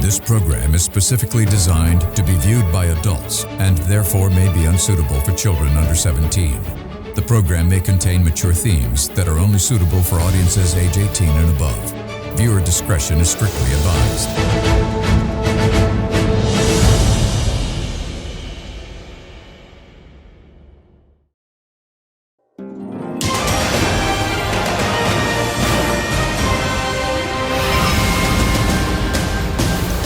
This program is specifically designed to be viewed by adults and therefore may be unsuitable for children under 17. The program may contain mature themes that are only suitable for audiences age 18 and above. Viewer discretion is strictly advised.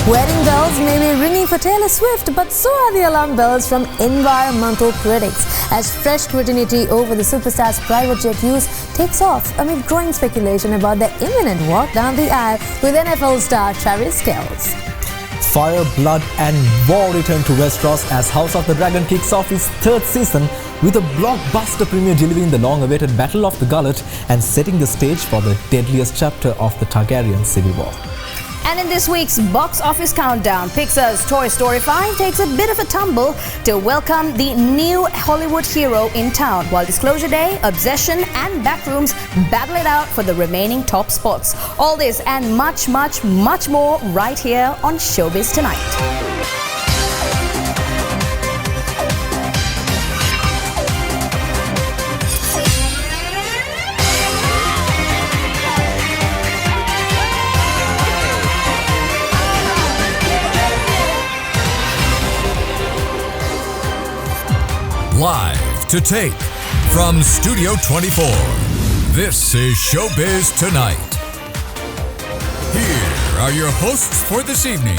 Wedding bells may be ringing for Taylor Swift, but so are the alarm bells from environmental critics as fresh scrutiny over the superstar's private jet use takes off amid growing speculation about their imminent walk down the aisle with NFL star Travis Kelce. Fire, blood and war return to Westeros as House of the Dragon kicks off its third season with a blockbuster premiere delivering the long-awaited Battle of the Gullet and setting the stage for the deadliest chapter of the Targaryen Civil War. And in this week's box office countdown, Pixar's Toy Story 5 takes a bit of a tumble to welcome the new Hollywood hero in town, while Disclosure Day, Obsession and Backrooms battle it out for the remaining top spots. All this and much, much, much more right here on Showbiz Tonight. Live to tape from Studio 24. This is Showbiz Tonight. Here are your hosts for this evening.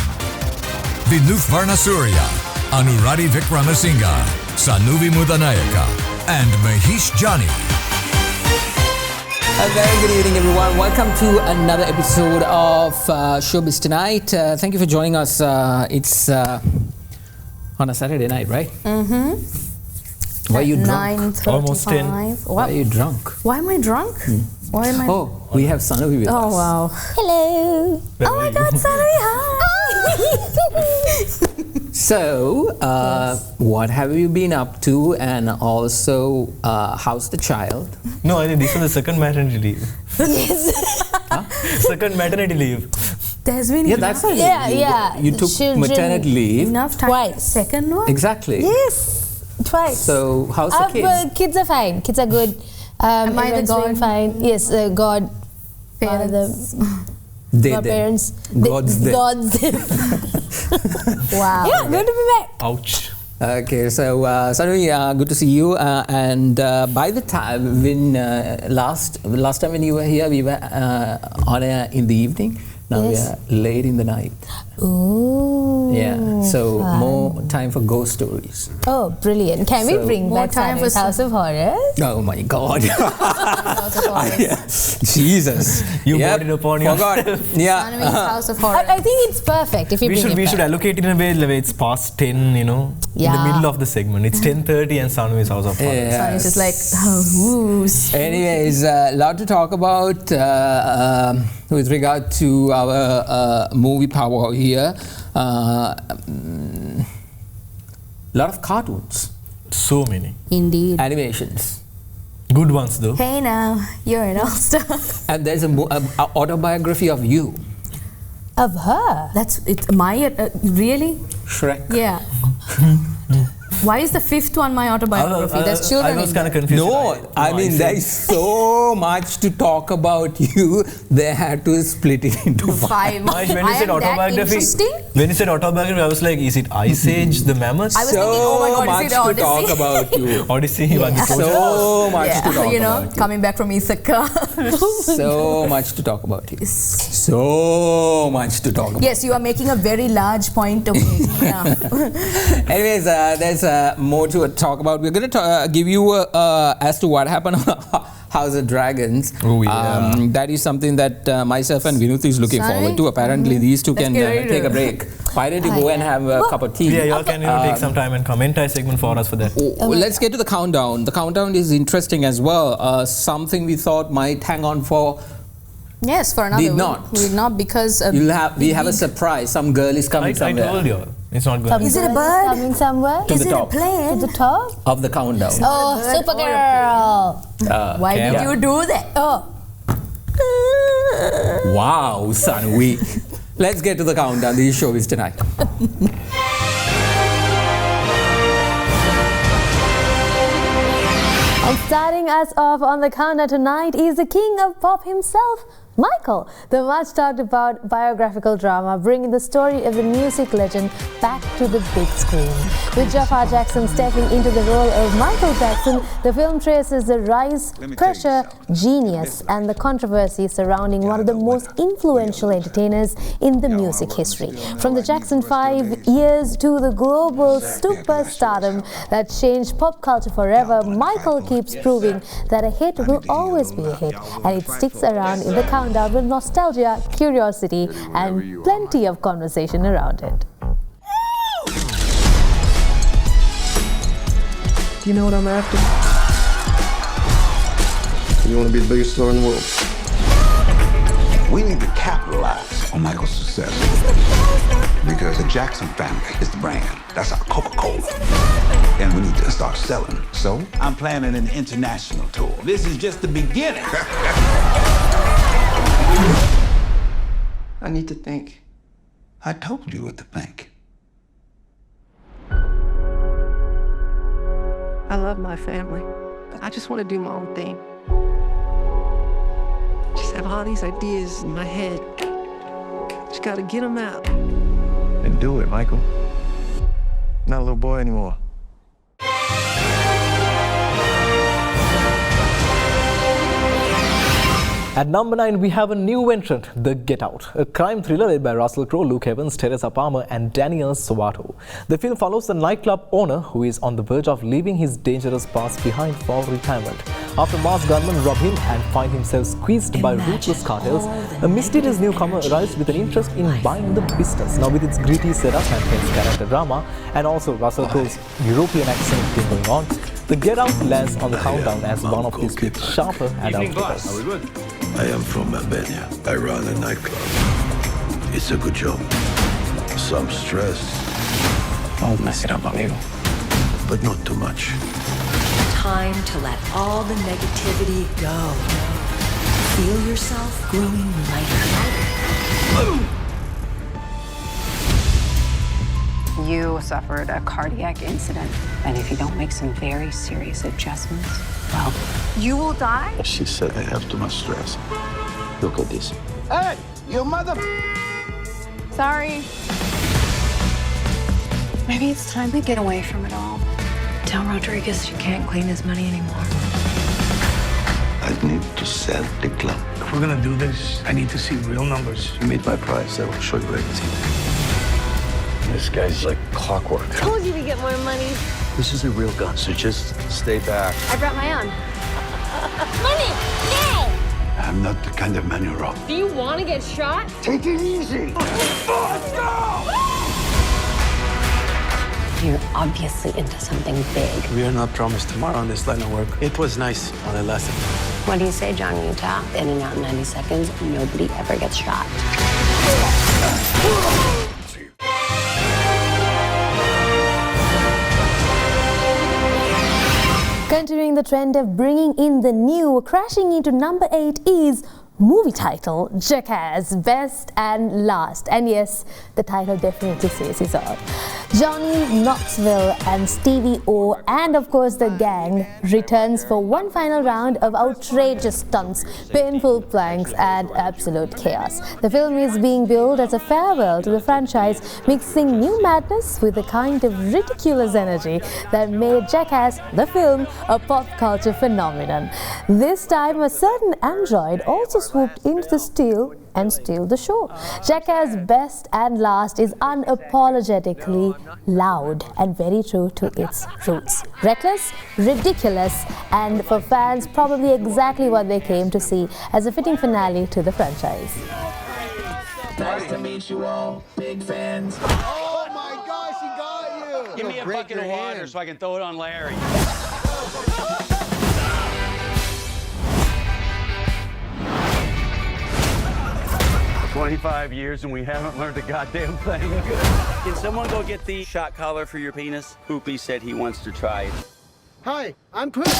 Vinooth Varnasurya, Anuradhie Vikramasinghe, Sanuvi Mudanayaka, and Mahesh Jani. A very good evening, everyone. Welcome to another episode of Showbiz Tonight. Thank you for joining us. It's on a Saturday night, right? Mm-hmm. Why are you drunk? 9:35. Almost 10. Why are you drunk? Why am I drunk? Why am I? Oh, we have Sanuvi with us. Oh wow! Hello. Oh my God, Sanuvi, hi. So, what have you been up to, and also, how's the child? No, I think this was the second maternity leave. Yes. Second maternity leave. There's been That's right. yeah. You took Children, maternity leave. enough time. Twice. Second one. Exactly. Yes. Twice. So, how's the kid? Kids are fine. Kids are good. Am I the everyone's doing god? fine. Yes, God. Parents. Godparents. God's there. God's there. Wow. Yeah, good to be back. Ouch. Okay, so Sanuvi, good to see you. And by the time when last time when you were here, we were on air in the evening. Now Yes. we are late in the night. Ooh. Yeah, so fun. more time for ghost stories. Oh, brilliant. Can we So- bring More back time Sanuvi's for House of Horrors? Oh my God! House of Horrors. Jesus, You brought it upon forgot. Yeah, Sanuvi's House of Horrors. I think it's perfect if you We bring should it should back. allocate it in a way like it's past 10, in the Yeah. middle of the segment. It's 10:30 and Sanuvi's House of Horrors. Yeah. It's just like, oh, Anyways, a lot to talk about with regard to our movie power here. Lot of cartoons, So many. Indeed. animations, Good ones though. hey now, you're an all-star. and there's a autobiography of you, Of her. It's my, really? Shrek. Yeah. Why is the fifth one my autobiography? There's children I was in kind of there. confused. No, I mean there is so much to talk about you. They had to split it into five. When you I said am that autobiography, interesting? when you said autobiography, I was like, is it Ice Age, the Mammoths? I was thinking, oh my God, much is it to talk Odyssey? about you. Odyssey, but this was- So much to talk about you. coming back from Ithaca. So much to talk about you. So much to talk about. Yes, you are making a very large point of making now. Anyways, there's more to talk about. We're going to give you as to what happened on House of Dragons. Oh, yeah. That is something that myself and Vinooth is looking Sorry? forward to. Apparently, these two Let's can get ready take to- a break. Why don't you go and have a cup of tea? Yeah, y'all can take some time and comment a segment for us for that. Let's get to the countdown. The countdown is interesting as well. Something we thought might hang on for Yes, for another Did week. not. We did not because We have a surprise. Some girl is coming I somewhere. told you, it's not good. Is it a bird? Coming somewhere? To the top To the top? of the countdown. Oh, Supergirl! Why did you do that? Oh. Wow, Sanuvi. Let's get to the countdown. This is Showbiz tonight. And starting us off on the countdown tonight is the king of pop himself, Michael, the much talked about biographical drama bringing the story of the music legend back to the big screen. With Jafar Jackson stepping into the role of Michael Jackson, the film traces the rise, pressure, genius and the controversy surrounding one of the most influential entertainers in the music history. From the Jackson 5 years to the global superstardom that changed pop culture forever, Michael keeps proving that a hit will always be a hit, and it sticks around in the countdown with nostalgia, curiosity and plenty of conversation around it. Do you know what I'm after? You want to be the biggest star in the world? We need to capitalize on Michael's success because the Jackson family is the brand. That's our Coca-Cola. And we need to start selling. So I'm planning an international tour. This is just the beginning. I need to think. I told you what to think. I love my family, but I just want to do my own thing. Just have all these ideas in my head. Just gotta get them out. And do it, Michael. Not a little boy anymore. At number 9, we have a new entrant, The Get Out, a crime thriller led by Russell Crowe, Luke Evans, Teresa Palmer and Daniel Sovato. The film follows the nightclub owner who is on the verge of leaving his dangerous past behind for retirement. After masked gunmen rob him and find himself squeezed by ruthless cartels, a mysterious newcomer arrives with an interest in buying the business. Now with its gritty setup and hence character drama and also Russell Crowe's European accent thing going on, The Get Out lands on the countdown as one of his bit sharper adult thrillers. I am from Albania. I run a nightclub. It's a good job. Some stress. Don't mess it up, amigo. But not too much. Time to let all the negativity go. Feel yourself growing lighter. You suffered a cardiac incident, and if you don't make some very serious adjustments, well, you will die. She said I have too much stress. Look at this. Hey, your mother. Sorry. Maybe it's time to get away from it all. Tell Rodriguez you can't clean his money anymore. I need to sell the club. If we're gonna do this, I need to see real numbers. You meet my price, I will show you everything. This guy's like clockwork. Told you to get more money. This is a real gun, so just stay back. I brought my own. Money! No! I'm not the kind of man you rob. Do you want to get shot? Take it easy. Let's go! You're obviously into something big. We are not promised tomorrow on this line of work. It was nice while it lasted. What do you say, Johnny Utah? In and out in 90 seconds, nobody ever gets shot. Continuing the trend of bringing in the new, crashing into number 8 is movie title Jackass Best and Last. And yes, the title definitely says it all. Johnny Knoxville and Stevie O and of course the gang returns for one final round of outrageous stunts, painful pranks and absolute chaos. The film is being billed as a farewell to the franchise, mixing new madness with the kind of ridiculous energy that made Jackass, the film, a pop culture phenomenon. This time a certain android also swooped into the steal the show. Jackass Best and Last is unapologetically loud and very true to its roots. Reckless, ridiculous, and for fans probably exactly what they came to see as a fitting finale to the franchise. Nice to meet you all, big fans. Oh my gosh, he got you! Give me a bucket of water so I can throw it on Larry. 25 years and we haven't learned a goddamn thing. Can someone go get the shot collar for your penis? Poopy said he wants to try it. Hi, I'm Poopy.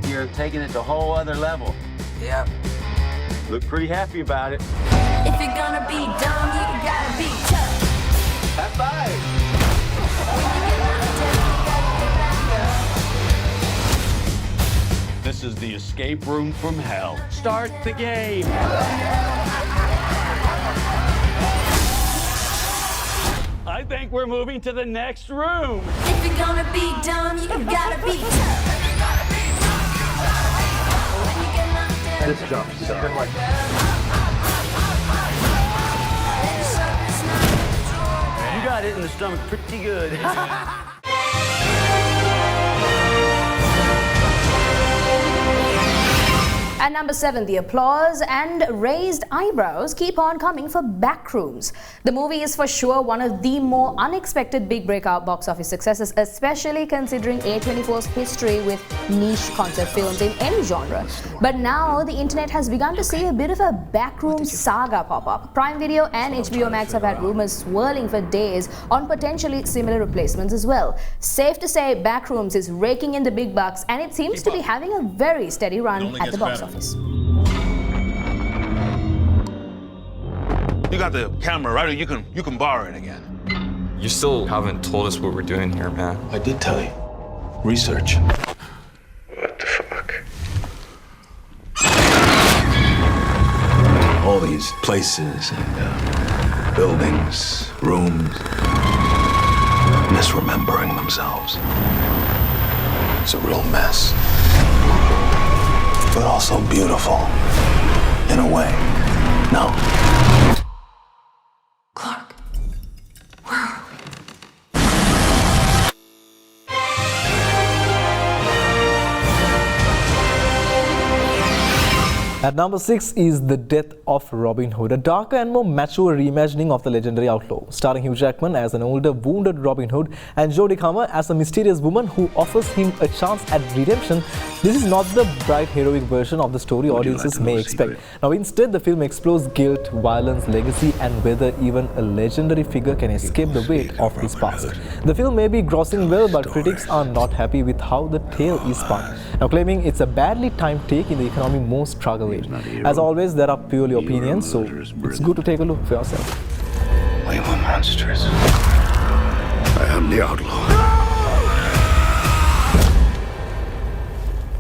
You're taking it to a whole other level. Yeah. Look pretty happy about it. If you're gonna be dumb, you gotta be tough. High five. This is the escape room from hell. Start the game. I think we're moving to the next room. If you're gonna be dumb, you gotta be tough. This jump is good one. You got it in the stomach pretty good. At number 7, the applause and raised eyebrows keep on coming for Backrooms. The movie is for sure one of the more unexpected big breakout box office successes, especially considering A24's history with niche concept films in any genre. But now the internet has begun to see a bit of a Backrooms saga pop up. Prime Video and HBO Max have had rumors swirling for days on potentially similar replacements as well. Safe to say Backrooms is raking in the big bucks and it seems to be having a very steady run at the box office. You got the camera, right? Or you can borrow it again. You still haven't told us what we're doing here, man. I did tell you. Research. What the fuck? All these places and buildings, rooms, misremembering themselves. It's a real mess. But also beautiful, in a way. No. Clark, where are we? At number 6 is The Death of Robin Hood, a darker and more mature reimagining of the legendary outlaw, starring Hugh Jackman as an older, wounded Robin Hood and Jodie Comer as a mysterious woman who offers him a chance at redemption. This is not the bright, heroic version of the story audiences may expect. Now, instead, the film explores guilt, violence, legacy, and whether even a legendary figure can escape the weight of his past. The film may be grossing well, but critics are not happy with how the tale is spun, now claiming it's a badly timed take in the economy most struggle with. As always, there are purely opinions, so it's good to take a look for yourself. We were monsters. I am the outlaw.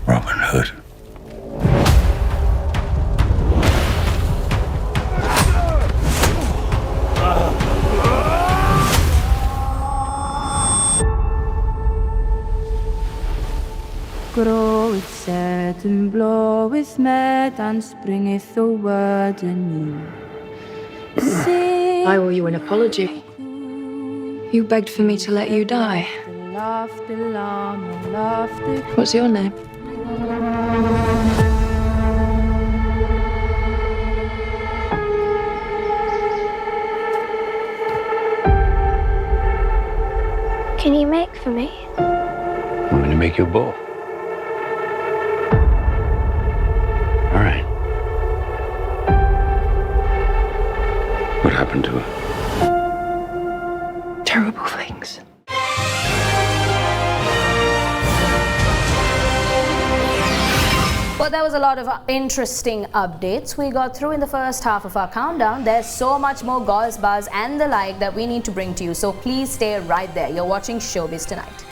Robin Hood. Groweth sad and bloweth mad and springeth the word anew. I owe you an apology. You begged for me to let you die. What's your name? Can you make for me? I'm going to make you a bowl. All right. What happened to her? Terrible things. Well, there was a lot of interesting updates we got through in the first half of our countdown. There's so much more goss, buzz and the like that we need to bring to you. So please stay right there. You're watching Showbiz Tonight.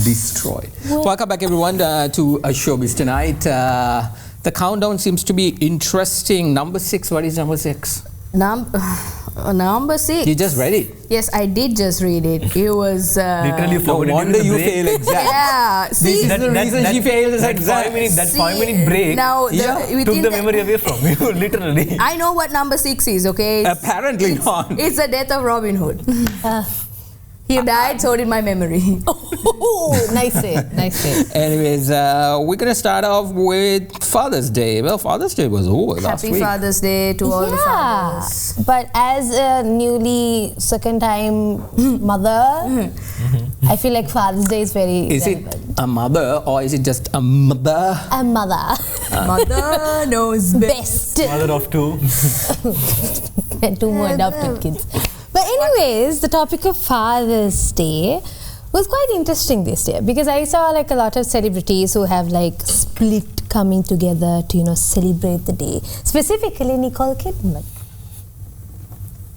Destroyed. Welcome back, everyone, to Showbiz Tonight. The countdown seems to be interesting. Number 6, what is number 6? Number 6. You just read it. Yes, I did just read it. It was... Literally, no wonder you failed exam. Yeah. This is the reason she failed this exam. That 5-minute break now took the memory away from you, literally. I know what number 6 is, okay? Apparently not. It's the death of Robin Hood. He died, so did my memory. Oh, nice save. Anyways, we're going to start off with Father's Day. Well, Father's Day was over last week. Happy Father's Day to all the fathers. But as a newly second-time mother, I feel like Father's Day is very Is relevant. it a mother or is it just a mother? A mother. Mother knows best. Mother of 2. And 2 more adopted kids. But anyways, the topic of Father's Day was quite interesting this year because I saw like a lot of celebrities who have like split coming together to celebrate the day. Specifically Nichole Kidman.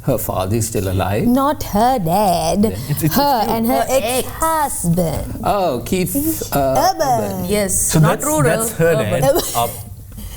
Her father is still alive? Not her dad. Her and her ex-husband. Oh, Keith Urban. Yes. So not rural. That's her dad.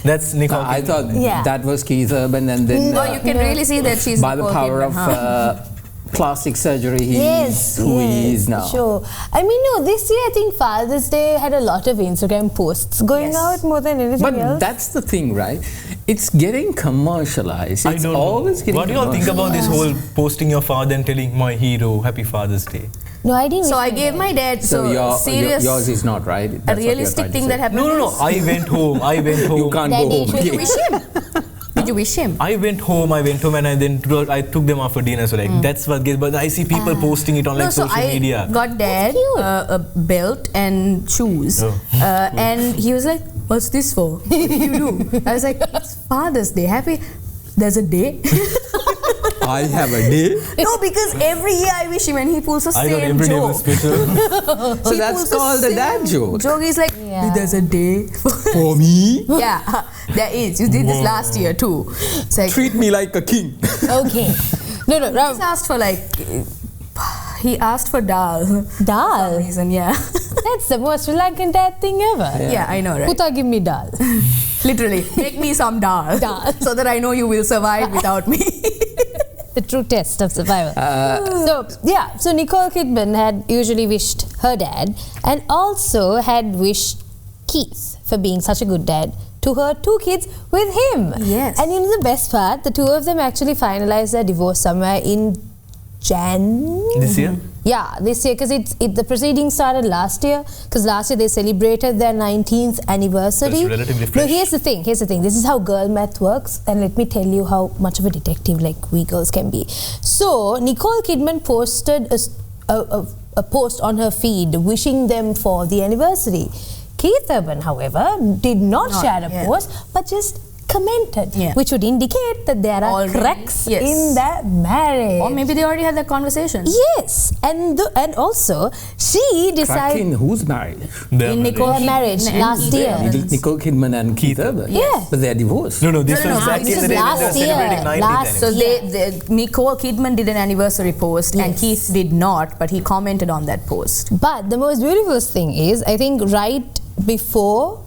That's Nichole Kidman. I thought that was Keith Urban and then... you can really see that she's by the Nicole power Kidman, of plastic surgery, he is who he is now. Sure. I mean, no, this year I think Father's Day had a lot of Instagram posts going out more than anything else. But that's the thing, right? It's getting commercialized. It's always getting What do you all think about this whole posting your father and telling my hero Happy Father's Day? No, I didn't. So I gave my dad serious. Yours is not right. A realistic thing that happened. No. I went home. You can't go home. Did you wish him? Did you wish him? I went home and I took them out for dinner. So that's what gets. But I see people posting it on social media. I got dad a belt and shoes, and he was like, "What's this for? What do you do?" I was like, "It's Father's Day. Happy. There's a day." I have a day? No, because every year I wish him and he pulls the I same every joke. day was special. So that's called a dad joke. He's like, there's a day for me. Yeah, there is. You did this last year too. It's like, treat me like a king. Okay. No. He just asked for he asked for dal. Dal? For some reason, yeah. That's the most Sri Lankan dad thing ever. Yeah, I know, right? Puta, give me dal. Literally, make me some dal. So that I know you will survive without me. The true test of survival. So Nichole Kidman had usually wished her dad and also had wished Keith for being such a good dad to her 2 kids with him. Yes. And the best part, the 2 of them actually finalized their divorce somewhere in This year? Yeah, this year because the proceedings started last year because last year they celebrated their 19th anniversary. That's relatively fresh. No, here's the thing. This is how girl math works, and let me tell you how much of a detective we girls can be. So Nichole Kidman posted a post on her feed wishing them for the anniversary. Keith Urban, however, did not share a post, but just commented, which would indicate that there are cracks in their marriage. Or maybe they already had that conversation. Yes, and also she decided. Crack in whose marriage? In Nicole's marriage last year. Nichole Kidman and Keith Urban. Yeah, but they're divorced. No, this was back in the day when they were celebrating 90th. So Nichole Kidman did an anniversary post and Keith did not, but he commented on that post. But the most beautiful thing is, I think right before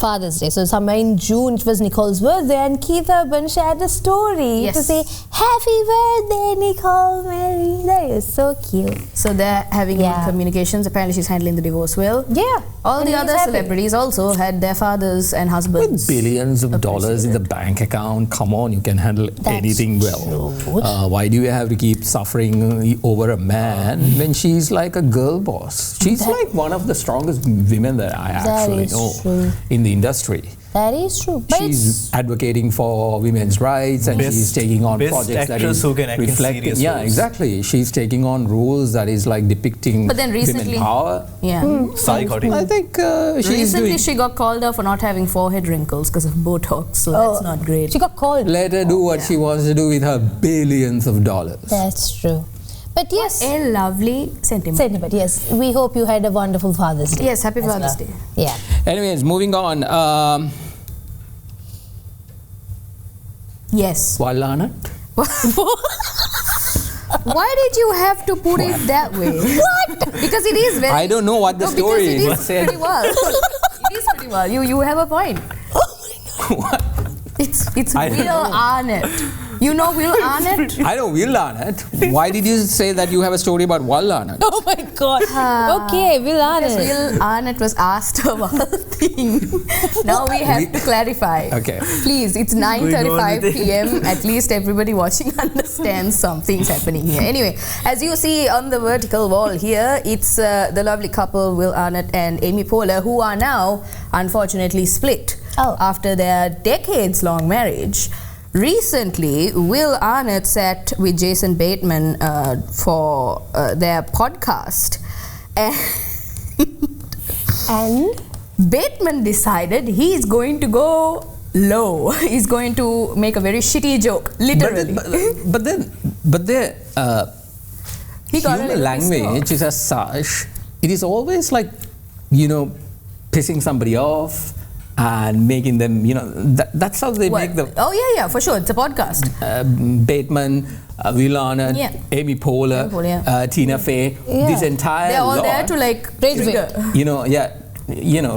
Father's Day, so somewhere in June, it was Nicole's birthday, and Keith Urban shared a story to say, "Happy birthday, Nichole Mary." That is so cute. So they're having good communications. Apparently she's handling the divorce well. Yeah. All the other celebrities also had their fathers and husbands. With billions of dollars in the bank account, come on, you can handle anything well. Why do you have to keep suffering over a man when she's like a girl boss? She's like one of the strongest women that I actually know in the industry. That is true. But she's advocating for women's rights and she's taking on projects that is reflecting. Yeah, exactly. She's taking on roles that is like depicting women power. Yeah. Psychotic. I think recently she got called out for not having forehead wrinkles because of Botox. So that's not great. She got called. Let her do what she wants to do with her billions of dollars. That's true. But yes, what a lovely sentiment. Yes, we hope you had a wonderful Father's Day. Yes, happy Father's Day. Yeah. Anyways, moving on. Yes. Arnet? Why did you have to put it that way? What? Because it is very... I don't know what the story is. It is pretty well. It is pretty well. You have a point. Oh my It's I don't Will know. Arnet. You know Will Arnet? I know Will Arnet. Why did you say that you have a story about Will Arnet? Oh my god. Okay, Will Because Arnet. Will Arnet was asked about a thing. Now we have to clarify. Okay. Please, it's 9:35 p.m. At least everybody watching understands something's happening here. Anyway, as you see on the vertical wall here, it's the lovely couple Will Arnet and Amy Poehler, who are now unfortunately split after their decades-long marriage. Recently, Will Arnet sat with Jason Bateman for their podcast, and Bateman decided he's going to go low. He's going to make a very shitty joke, literally. But the He got a human little language is as such. It is always like, pissing somebody off and making them, that's how they make the... Oh, yeah, for sure. It's a podcast. Bateman, Will Arnet, Amy Poehler, Tina Fey, this entire They're all lot, there to like trigger.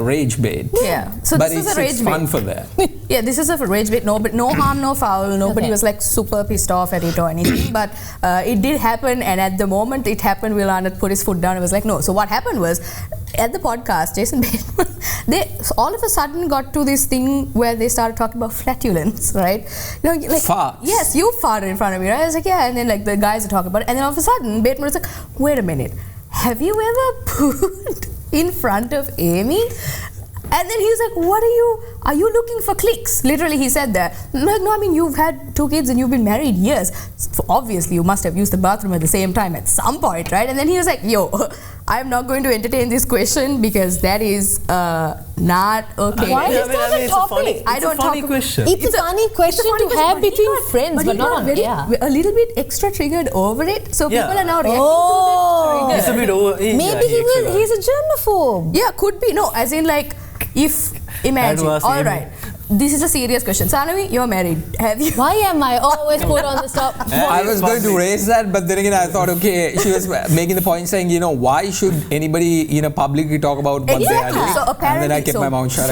rage bait. Yeah. So but this is a rage it's fun bait. for them. Yeah, this is a rage bait. No, but no harm, no foul. Nobody was like super pissed off at it or anything. But it did happen, and at the moment it happened, Will Arnet put his foot down and was like, no. So what happened was, at the podcast, Jason Bateman, they all of a sudden got to this thing where they started talking about flatulence, right? Farts. Yes, you farted in front of me, right? I was like, yeah, and then like the guys are talking about it, and then all of a sudden Bateman was like, wait a minute, have you ever put in front of Amy? And then he's like, are you looking for clicks? Literally, he said that. No, I mean, you've had 2 kids and you've been married years. So obviously, you must have used the bathroom at the same time at some point, right? And then he was like, I'm not going to entertain this question because that is not okay. Why is that a topic? It's a funny question. It's a funny question to have between friends, but not on air. A little bit extra triggered over it, so people are now reacting to that trigger. It's a bit over. Maybe he's a germaphobe. Yeah, could be. No, as in like, if imagine, all right, this is a serious question. Sanuvi, you're married. Have you? Why am I always put on the spot? I was going to raise that, but then again I thought, okay, she was making the point saying, why should anybody, publicly talk about what they are doing? So and then I kept my mouth shut.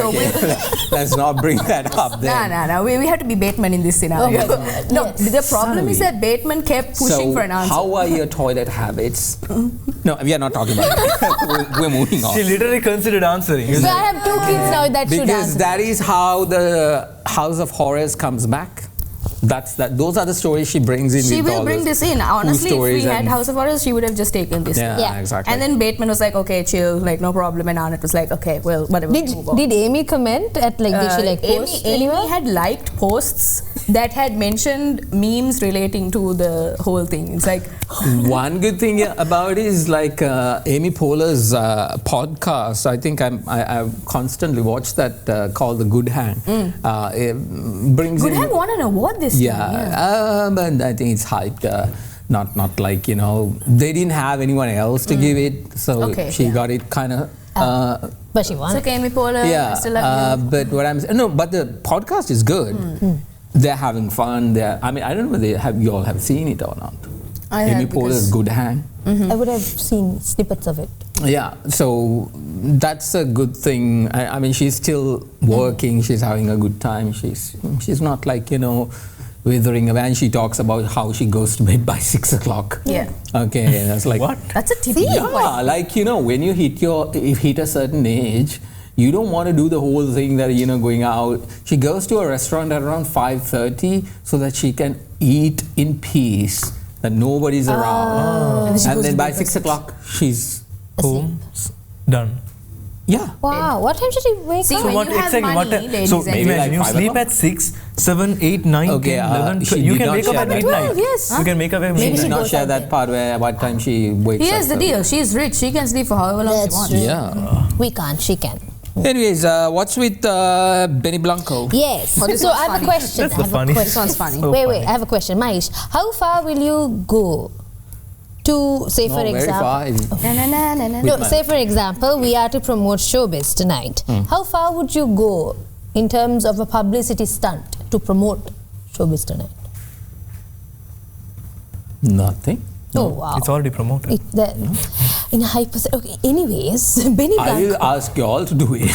Let's not bring that up then. No. We have to be Bateman in this scenario. The problem is that Bateman kept pushing for an answer. How are your toilet habits? No, we are not talking about it. We're moving on. She literally considered answering. So I have 2 kids now that should answer. Because that is how the House of Horrors comes back. Those are the stories she brings in. She will bring this in. Honestly, if we had House of Horrors, she would have just taken this. Yeah, exactly. And then Bateman was like, okay, chill, like no problem. And Arnet was like, okay, well, whatever. Did Amy comment at did she post? Amy had liked posts that had mentioned memes relating to the whole thing. It's like one good thing about it is like Amy Poehler's podcast. I think I've constantly watched that called The Good Hang. It brings Good Hang won an award this time. But I think it's hyped. Not like they didn't have anyone else to give it, so she got it kind of. But she won. So Amy Poehler. Yeah, but what but the podcast is good. They're having fun. I don't know whether you all have seen it or not. Amy Poehler's Good Hang. I would have seen snippets of it. Yeah, so that's a good thing. I mean, she's still working. She's having a good time. She's not like withering away. And she talks about how she goes to bed by 6 o'clock. Yeah. Okay, that's like what? That's a typical. Yeah, like when you hit a certain age, you don't want to do the whole thing that going out. She goes to a restaurant at around 5:30 so that she can eat in peace, that nobody's around. And then by 6 o'clock, she's home. Done. Yeah. Wow. What time should she wake up? So what exactly? So imagine you sleep at 6, 7, 8, 9, 10, 11. You can wake up at midnight. Yes. You can wake up at midnight. She did not share that part where what time she wakes up. Here's the deal. She's rich. She can sleep for however long she wants. Yeah. We can't. She can. Anyways, what's with Benny Blanco? Yes. So I have a question. This one's funny. Wait. I have a question. Maish, how far will you go to, say for example... No, say for example, we are to promote Showbiz tonight. How far would you go in terms of a publicity stunt to promote Showbiz tonight? Nothing. Oh, wow. It's already promoted. In a hypothetical... Okay, anyways, Benny Blanco... I will ask you all to do it.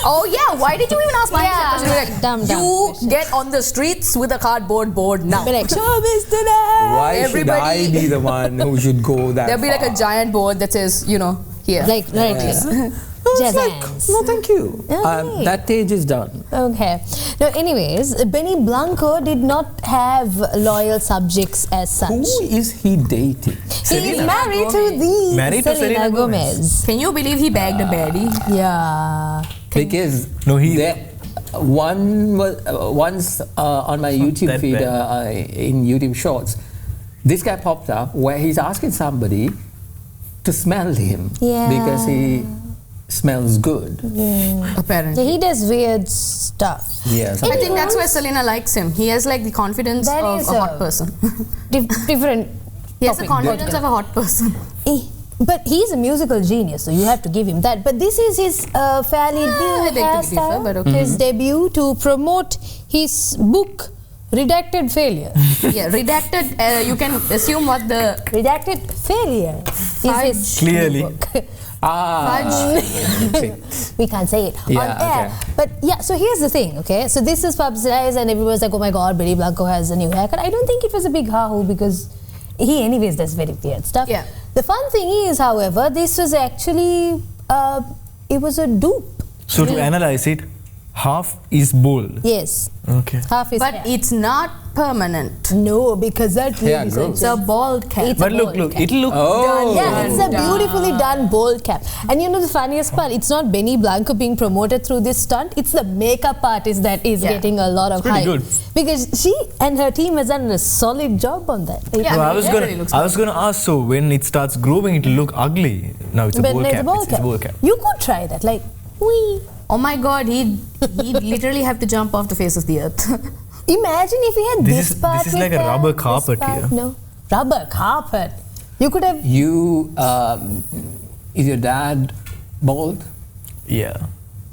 Oh yeah, why did you even ask my question? Like, dumb you question. get on the streets with a cardboard board now. Be like, Showbiz today! Why should I be the one who should go that There'll be like far? a giant board that says, you know, here. Like, right here. Jazz hands. No, thank you. Okay. That stage is done. Okay. Now, anyways, Benny Blanco did not have loyal subjects as such. Who is he dating? He is married to the Selena Gomez. Can you believe he bagged a baddie? Yeah. Because once on my YouTube feed, in YouTube Shorts, this guy popped up where he's asking somebody to smell him because he smells good. Apparently. He does weird stuff. Yes. I think that's why Selena likes him. He has like the confidence That of is a hot person. Different. He has the confidence of a hot person. But he's a musical genius, so you have to give him that. But this is his fairly new hairstyle, but okay. his debut to promote his book, Redacted Failure. Yeah, redacted, you can assume what the... Redacted Failure is his Clearly. book. We can't say it on air. Okay. But yeah, so here's the thing, okay? So this is publicized and everyone's like, oh my god, Benny Blanco has a new haircut. I don't think it was a big ha-hoo because he anyways does very weird stuff. Yeah. The fun thing is, however, this was actually, it was a dupe. So to analyze it, half is bald. Yes. Okay. Half is But hair. it's not permanent. No, because that really It's a bald cap. It's But a look, bald cap. it'll look... Yeah, it's a beautifully done bold cap. And you know the funniest part, it's not Benny Blanco being promoted through this stunt, it's the makeup artist that is getting a lot of pretty hype. good. Because she and her team has done a solid job on that. Yeah, No, I I was gonna ask, so when it starts growing, it'll look ugly. Now it's a But bold it's cap. a bold It's cap. a bold cap. You could try that, like, wee. Oh my god, he'd literally have to jump off the face of the earth. Imagine if he had this part This is with like a that, rubber this carpet part. here. No, rubber carpet. You could have... You, is your dad bald? Yeah.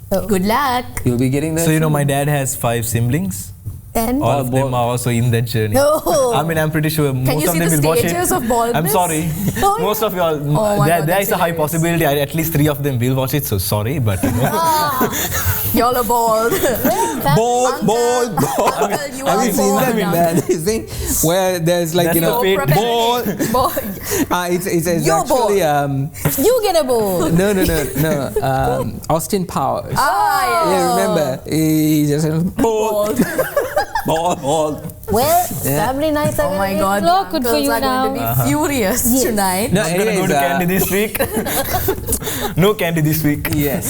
Good luck. You'll be getting that So you know, soon. my dad has 5 siblings. And All of them are also in that journey. No. I mean, I'm pretty sure most you of see them the will watch it. stages of baldness? I'm sorry. Oh, Most of y'all, my God, there is that's a high hilarious. possibility at least 3 of them will watch it, so sorry, but you know. Y'all are bald. Bald. Uncle, you Have are you seen bald that in now. that thing where there's like, That's you know, the fate. bald. Bald. It's You're actually You get a bowl. no. Austin Powers. Ah, Yeah, remember? He just bald. Bald. Well, family nights are Oh my gonna god, be the low. Good for uncles you are going now. to be furious tonight. No, I'm gonna go to Candy this week. No candy this week. Yes,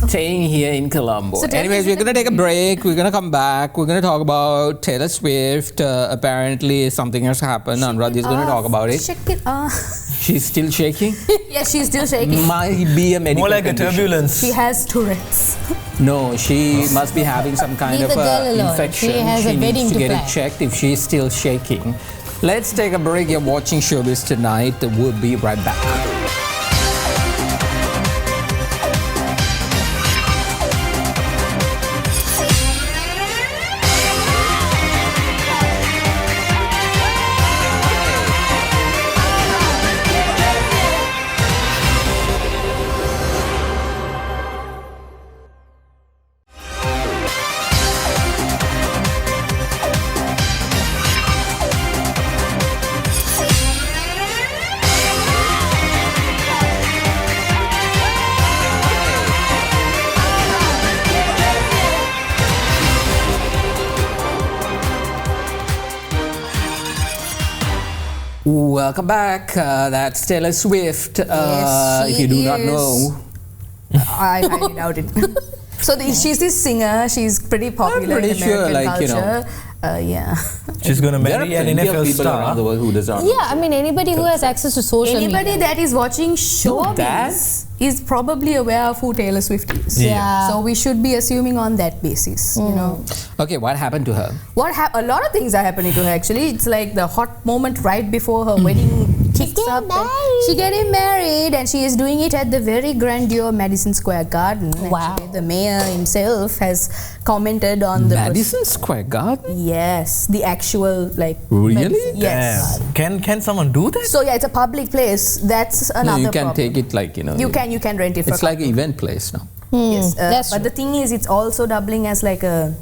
staying here in Colombo. So tell Anyways, me, we're gonna take a break. We're gonna come back. We're gonna talk about Taylor Swift. Apparently, something has happened. Anuradhie is gonna talk about it. Shake it off. She's still shaking. Yeah, she's still shaking. Might be a medical More like a condition. turbulence. She has Tourette's. No, she must be having some kind Leave of the girl alone. infection. She has a wedding needs to to get plan. it checked if she's still shaking. Let's take a break. You're watching Showbiz tonight. We'll be right back. Welcome back. That's Taylor Swift. If you do not know. I highly doubt it. So she's this singer. She's pretty popular pretty in sure, American like, you know. culture. Yeah. She's gonna There are marry an plenty of NFL people around star. the world who doesn't. Yeah, I mean anybody who has access to social Anybody media. that is watching Showbiz that- is probably aware of who Taylor Swift is. Yeah. So we should be assuming on that basis, you know. Okay, what happened to her? A lot of things are happening to her actually. It's like the hot moment right before her wedding kicks up. She getting married and she is doing it at the very grandeur Madison Square Garden. Wow. Actually, the mayor himself has commented on the Madison Square Garden? Yes, the actual like Really? Yes. Damn. Can someone do that? So yeah, it's a public place. That's No, another you can problem. take it like, you know. You can rent it for It's like an event place now. Yes, that's but true. the thing is, it's also doubling as like a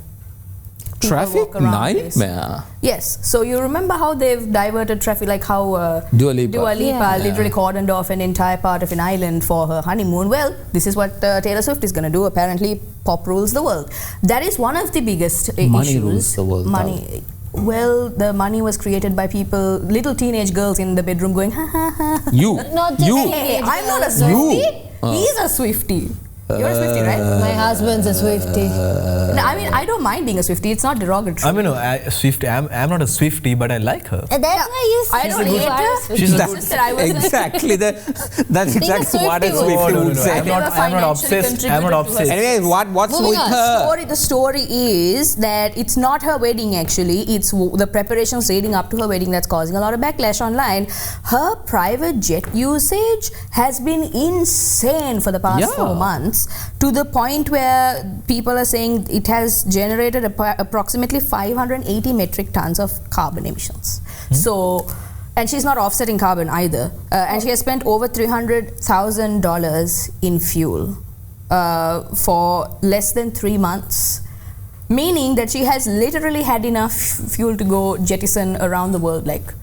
Traffic nightmare. Yes. So you remember how they've diverted traffic, like how Dua Lipa. literally cordoned off an entire part of an island for her honeymoon. Well, this is what Taylor Swift is going to do. Apparently, pop rules the world. That is one of the biggest Money issues. rules the world. Money. Well, the money was created by people, little teenage girls in the bedroom going, ha ha ha. You. Not just Hey, I'm not a Swiftie. He's a Swiftie. You're a Swiftie, right? My husband's a Swiftie. No, I mean, I don't mind being a Swiftie. It's not derogatory. I mean, no, Swiftie. I'm not a Swiftie, but I like her. That's why you I don't hate her. She's It's just that I was Exactly. That's exactly what a Swiftie Swiftie No, would say. I'm not obsessed. I'm not obsessed. Anyway, what's Moving with on. her? The story is that it's not her wedding actually. It's the preparations leading up to her wedding that's causing a lot of backlash online. Her private jet usage has been insane for the past 4 months, to the point where people are saying it has generated approximately 580 metric tons of carbon emissions. So, and she's not offsetting carbon either. And she has spent over $300,000 in fuel for less than 3 months. Meaning that she has literally had enough fuel to go jettison around the world like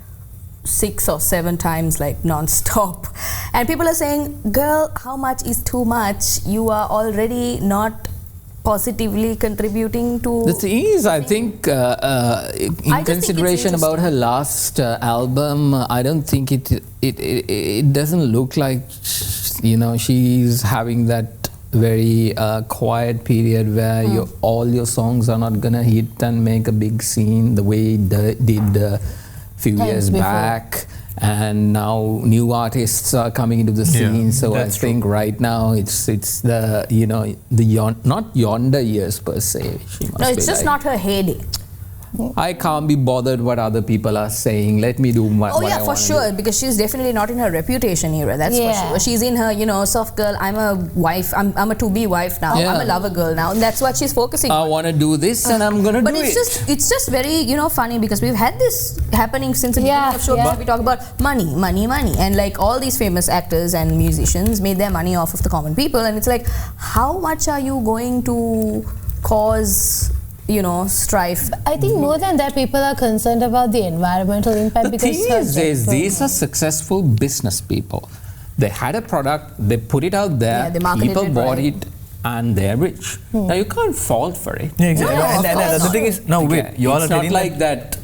6 or 7 times, like non-stop. And people are saying, girl, how much is too much? You are already not positively contributing to... The thing is, I think, in consideration about her last album, I don't think it doesn't look like, you know, she's having that very quiet period where all your songs are not gonna hit and make a big scene the way it did few years back, and now new artists are coming into the scene. So I think right now it's the not yonder years per se. No, it's just not her heyday. I can't be bothered what other people are saying. Let me do what I for want sure, to do. because she's definitely not in her reputation era. That's for sure. She's in her, soft girl. I'm a wife. I'm a to-be wife now. I'm a lover girl now, and that's what she's focusing on. I want to do this, and I'm gonna do it. But it's just very funny, because we've had this happening since the beginning of Showbiz. We talk about money, and like all these famous actors and musicians made their money off of the common people, and it's like, how much are you going to cause? Strife. I think more than that, people are concerned about the environmental impact. The thing is, these are successful business people. They had a product, they put it out there, people bought it, and they're rich. Now you can't fault for it. Yeah, exactly. And the thing is, you all are it's not like that.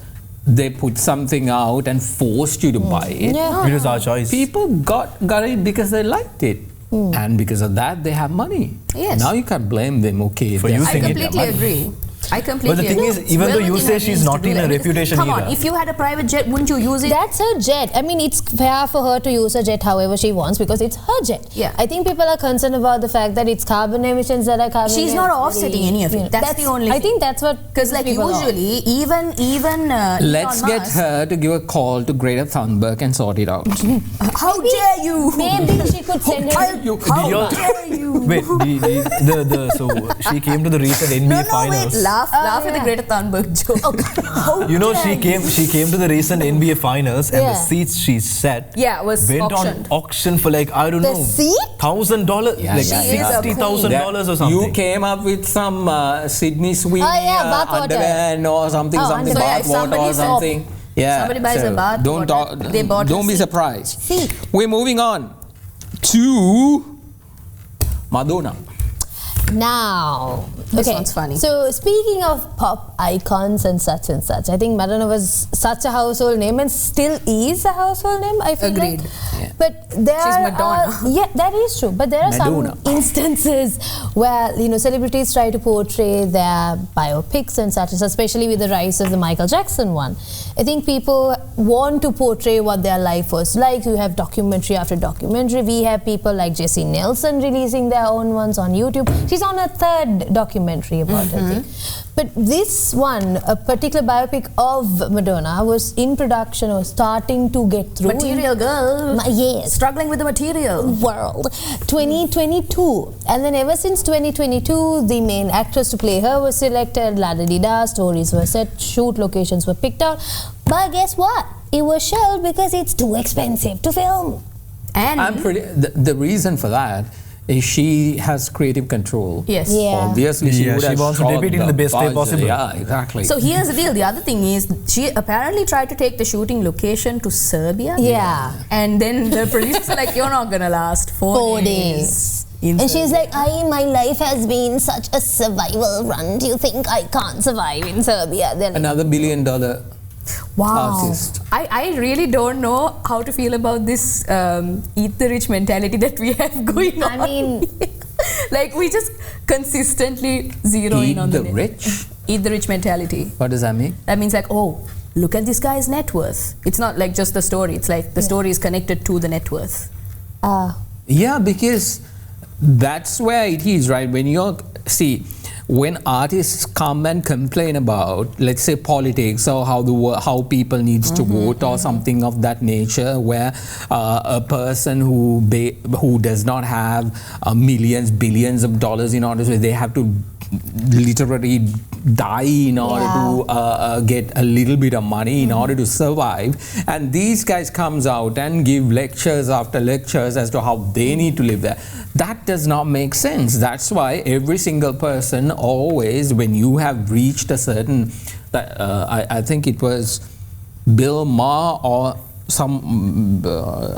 They put something out and forced you to buy it. It was our choice. People got it because they liked it. And because of that, they have money. Yes. Now you can't blame them, for using it. I completely agree. But the thing is, even though you say she's not in a reputation Come either. on, if you had a private jet, wouldn't you use it? That's her jet. I mean, it's fair for her to use her jet however she wants, because it's her jet. Yeah. I think people are concerned about the fact that it's carbon emissions that are coming. She's not offsetting any of it. That's the only thing. I think that's what... Because like usually, even let's get her to give a call to Greta Thunberg and sort it out. How dare you? Maybe she could send her... How dare you? Wait, so she came to the recent NBA finals. Wait, laugh at the Greta Thunberg joke. She came to the recent NBA finals, and the seats she set was went auctioned. on auction for like, I don't know, $1,000, like $60,000 or something. You came up with some Sydney Sweeney underwear or something, bath water or something. Yeah. Somebody buys a bath water. Don't be surprised. We're moving on to Madonna. Now, this one's funny. So speaking of pop icons and such, I think Madonna was such a household name and still is a household name, I feel. Agreed. Like. But there She's Madonna. Yeah, that is true. But there are some instances where celebrities try to portray their biopics and such, especially with the rise of the Michael Jackson one. I think people want to portray what their life was like. You have documentary after documentary. We have people like Jessie Nelson releasing their own ones on YouTube. She's on a 3rd documentary about her thing. But this one, a particular biopic of Madonna, was in production or starting to get through. Material girl. Yes. Struggling with the material. World. 2022. And then ever since 2022, the main actress to play her was selected, la-da-dee-da, stories were set, shoot locations were picked out. But guess what? It was shelved because it's too expensive to film. And the reason for that she has creative control. Yes. Yeah. Obviously, she would have wants to debut in the best way possible. Yeah, exactly. So here's the deal. The other thing is, she apparently tried to take the shooting location to Serbia. Yeah. And then the producers are like, you're not going to last 4 days. And she's like, my life has been such a survival run. Do you think I can't survive in Serbia? Then another $1 billion artist. I really don't know how to feel about this eat the rich mentality that we have going on. I mean, like we just consistently zero in on the rich? Eat the rich mentality. What does that mean? That means like, oh, look at this guy's net worth. It's not like just the story. It's like the story is connected to the net worth. Yeah, because that's where it is, right? When you're, when artists come and complain about, let's say, politics or how people needs to vote or something of that nature, where a person who does not have millions, billions of dollars in order to, they have to literally die in order to get a little bit of money in order to survive, and these guys comes out and give lectures after lectures as to how they need to live there. That does not make sense. That's why every single person always, when you have reached a certain, I think it was Bill Maher or some,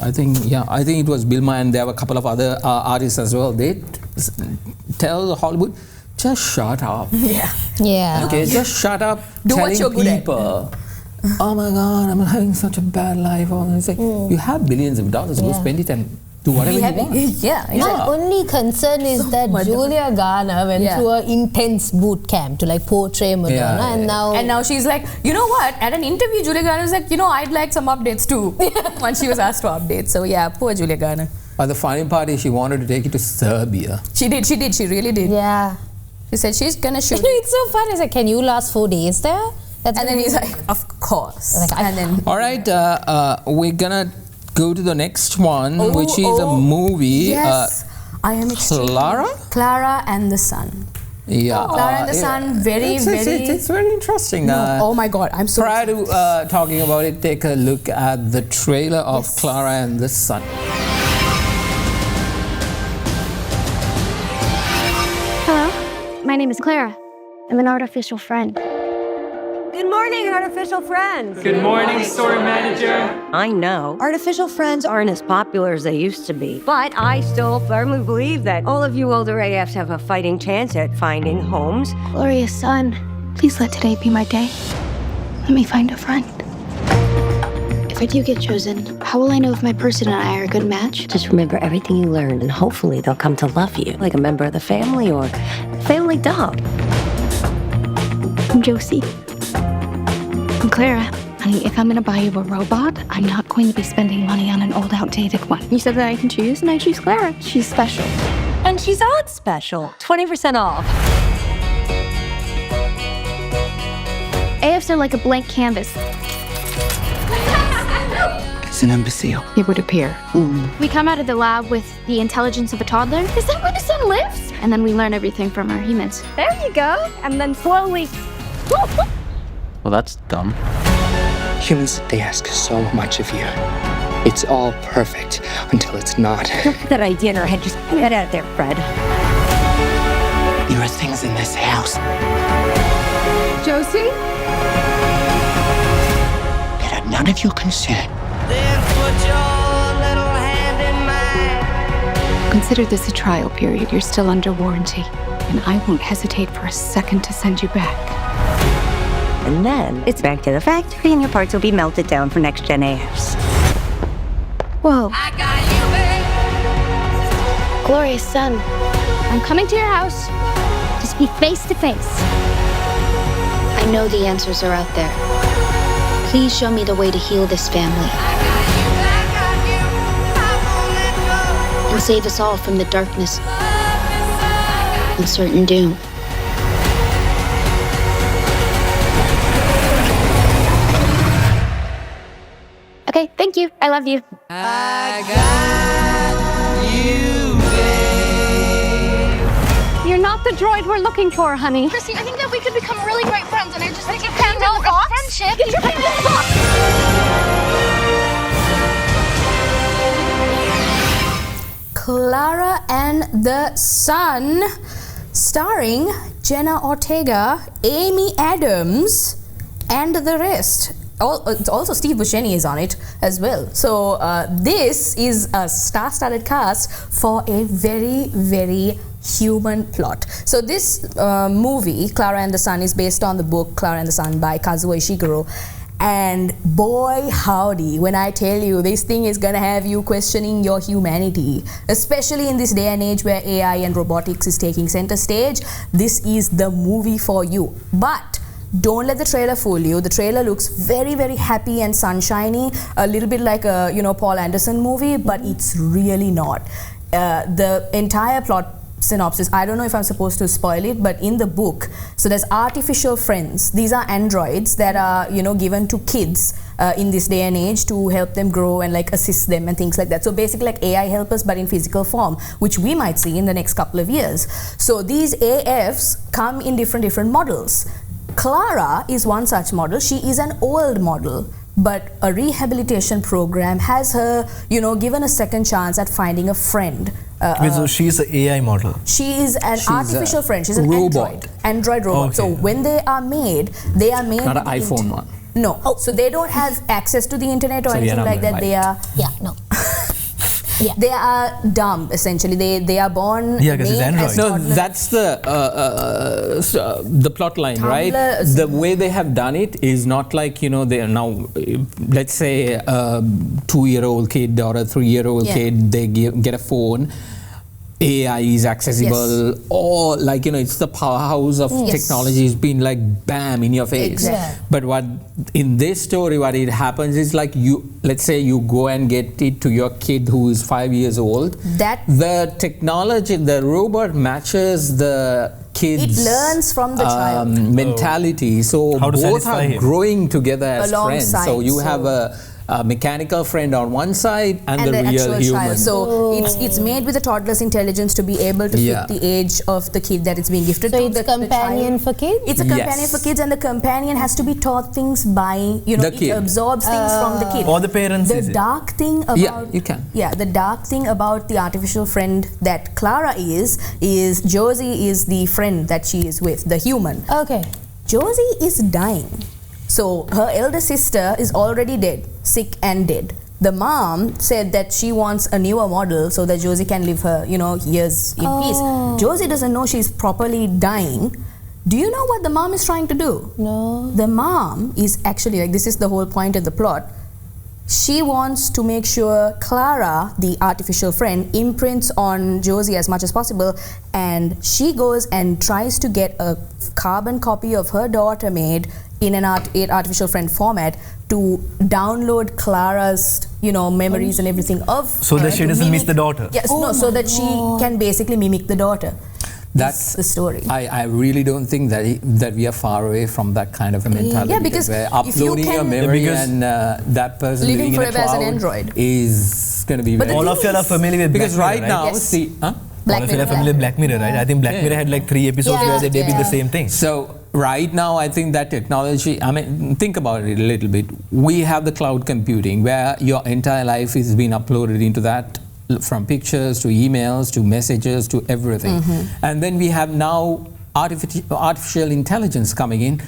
I think it was Bill Maher, and there were a couple of other artists as well. They tell Hollywood, just shut up. Yeah. Okay, just shut up. Do what you're good at. Oh my God, I'm having such a bad life. It's like, you have billions of dollars, go spend it and do whatever you want. My only concern is that Julia Garner went through an intense boot camp to like portray Madonna, and now she's like, you know what? At an interview, Julia Garner was like, I'd like some updates too. When she was asked for updates. So yeah, poor Julia Garner. But the funny part is she wanted to take it to Serbia. She did. She really did. Yeah. She said she's gonna shoot. It's so fun. It's like, can you last 4 days there? And then he's like, of course. And then, all right, we're gonna go to the next one, which is a movie. Yes, I am extremely. Klara and the Sun. Yeah, Klara and the Sun. It's very interesting. Oh my God, I'm so. Prior to talking about it, take a look at the trailer of Klara and the Sun. Hello, my name is Klara. I'm an artificial friend. Good morning, artificial friends. Good morning, store manager. I know artificial friends aren't as popular as they used to be, but I still firmly believe that all of you older AFs have a fighting chance at finding homes. Gloria's son, please let today be my day. Let me find a friend. If I do get chosen, how will I know if my person and I are a good match? Just remember everything you learned, and hopefully they'll come to love you, like a member of the family or family dog. I'm Josie. I'm Klara. Honey, if I'm gonna buy you a robot, I'm not going to be spending money on an old, outdated one. You said that I can choose, and I choose Klara. She's special. And she's on special. 20% off. AFs are like a blank canvas. It's an imbecile. It would appear. We come out of the lab with the intelligence of a toddler. Is that where the sun lives? And then we learn everything from our humans. There you go. And then slowly. Well, that's dumb. Humans, they ask so much of you. It's all perfect until it's not. Don't put that idea in her head. Just get out there, Fred. There are things in this house Josie? that are none of your concern. Then put your little hand in mine. Consider this a trial period. You're still under warranty. And I won't hesitate for a second to send you back. And then it's back to the factory, and your parts will be melted down for next-gen AFs. Whoa. I got you, babe. Gloria's son. I'm coming to your house to speak face to face. I know the answers are out there. Please show me the way to heal this family. And save us all from the darkness and certain doom. Okay, thank you. I love you. I got you, babe. You're not the droid we're looking for, honey. Chrissy, I think that we could become really great friends, and I just think you can't build a friendship. Get your Pandora box! Klara and the Sun, starring Jenna Ortega, Amy Adams, and the rest. Also Steve Buscemi is on it as well. So this is a star-studded cast for a very, very human plot. So this movie, Klara and the Sun, is based on the book Klara and the Sun by Kazuo Ishiguro. And boy howdy, when I tell you, this thing is gonna have you questioning your humanity, especially in this day and age where AI and robotics is taking center stage. This is the movie for you. But don't let the trailer fool you. The trailer looks very, very happy and sunshiny, a little bit like a Paul Anderson movie, but it's really not. The entire plot synopsis, I don't know if I'm supposed to spoil it, but in the book, so there's artificial friends. These are androids that are given to kids in this day and age to help them grow and like assist them and things like that. So basically like AI helpers, but in physical form, which we might see in the next couple of years. So these AFs come in different models. Klara is one such model. She is an old model, but a rehabilitation program has her, given a second chance at finding a friend. So she's an AI model. She is an artificial friend. She's an android robot. Okay. So when they are made not an iPhone one. No. So they don't have access to the internet or anything like that. They are they are dumb essentially. They are born. Yeah, because it's Android. No, that's the plot line, right? The way they have done it is not like they are now. Let's say a 2-year-old kid or a 3-year-old kid, they get a phone. AI is accessible, or like it's the powerhouse of technology. It's been like bam in your face. Exactly. But what in this story, what it happens is like let's say you go and get it to your kid who is 5 years old. The technology, the robot matches the kids. It learns from the child mentality. So both are growing together as friends. So you have a mechanical friend on one side and the real human. Child. So it's made with a toddler's intelligence to be able to fit the age of the kid that it's being gifted to. So it's a companion for kids? It's a companion for kids, and the companion has to be taught things by, it absorbs things from the kid. Or the parents. The dark thing about... Yeah, you can. Yeah, the dark thing about the artificial friend that Klara is Josie is the friend that she is with, the human. Okay. Josie is dying. So her elder sister is already dead, sick and dead. The mom said that she wants a newer model so that Josie can live her, years in peace. Josie doesn't know she's properly dying. Do you know what the mom is trying to do? No. The mom is actually, like, this is the whole point of the plot. She wants to make sure Klara, the artificial friend, imprints on Josie as much as possible, and she goes and tries to get a carbon copy of her daughter made in an artificial friend format to download Klara's, memories and everything of. So that she doesn't miss the daughter. Yes, so that she can basically mimic the daughter. That's the story. I really don't think that we are far away from that kind of a mentality. Yeah, because where uploading your memory and that person living in a forever as an cloud android is going to be very... All of you are familiar with because Black right Mirror, now, right? see... All of you are familiar with Black Mirror, right? I think Black Mirror had like 3 episodes where they did the same thing. So right now, I think that technology, think about it a little bit. We have the cloud computing where your entire life is being uploaded into that, from pictures to emails to messages to everything. And then we have now artificial intelligence coming in,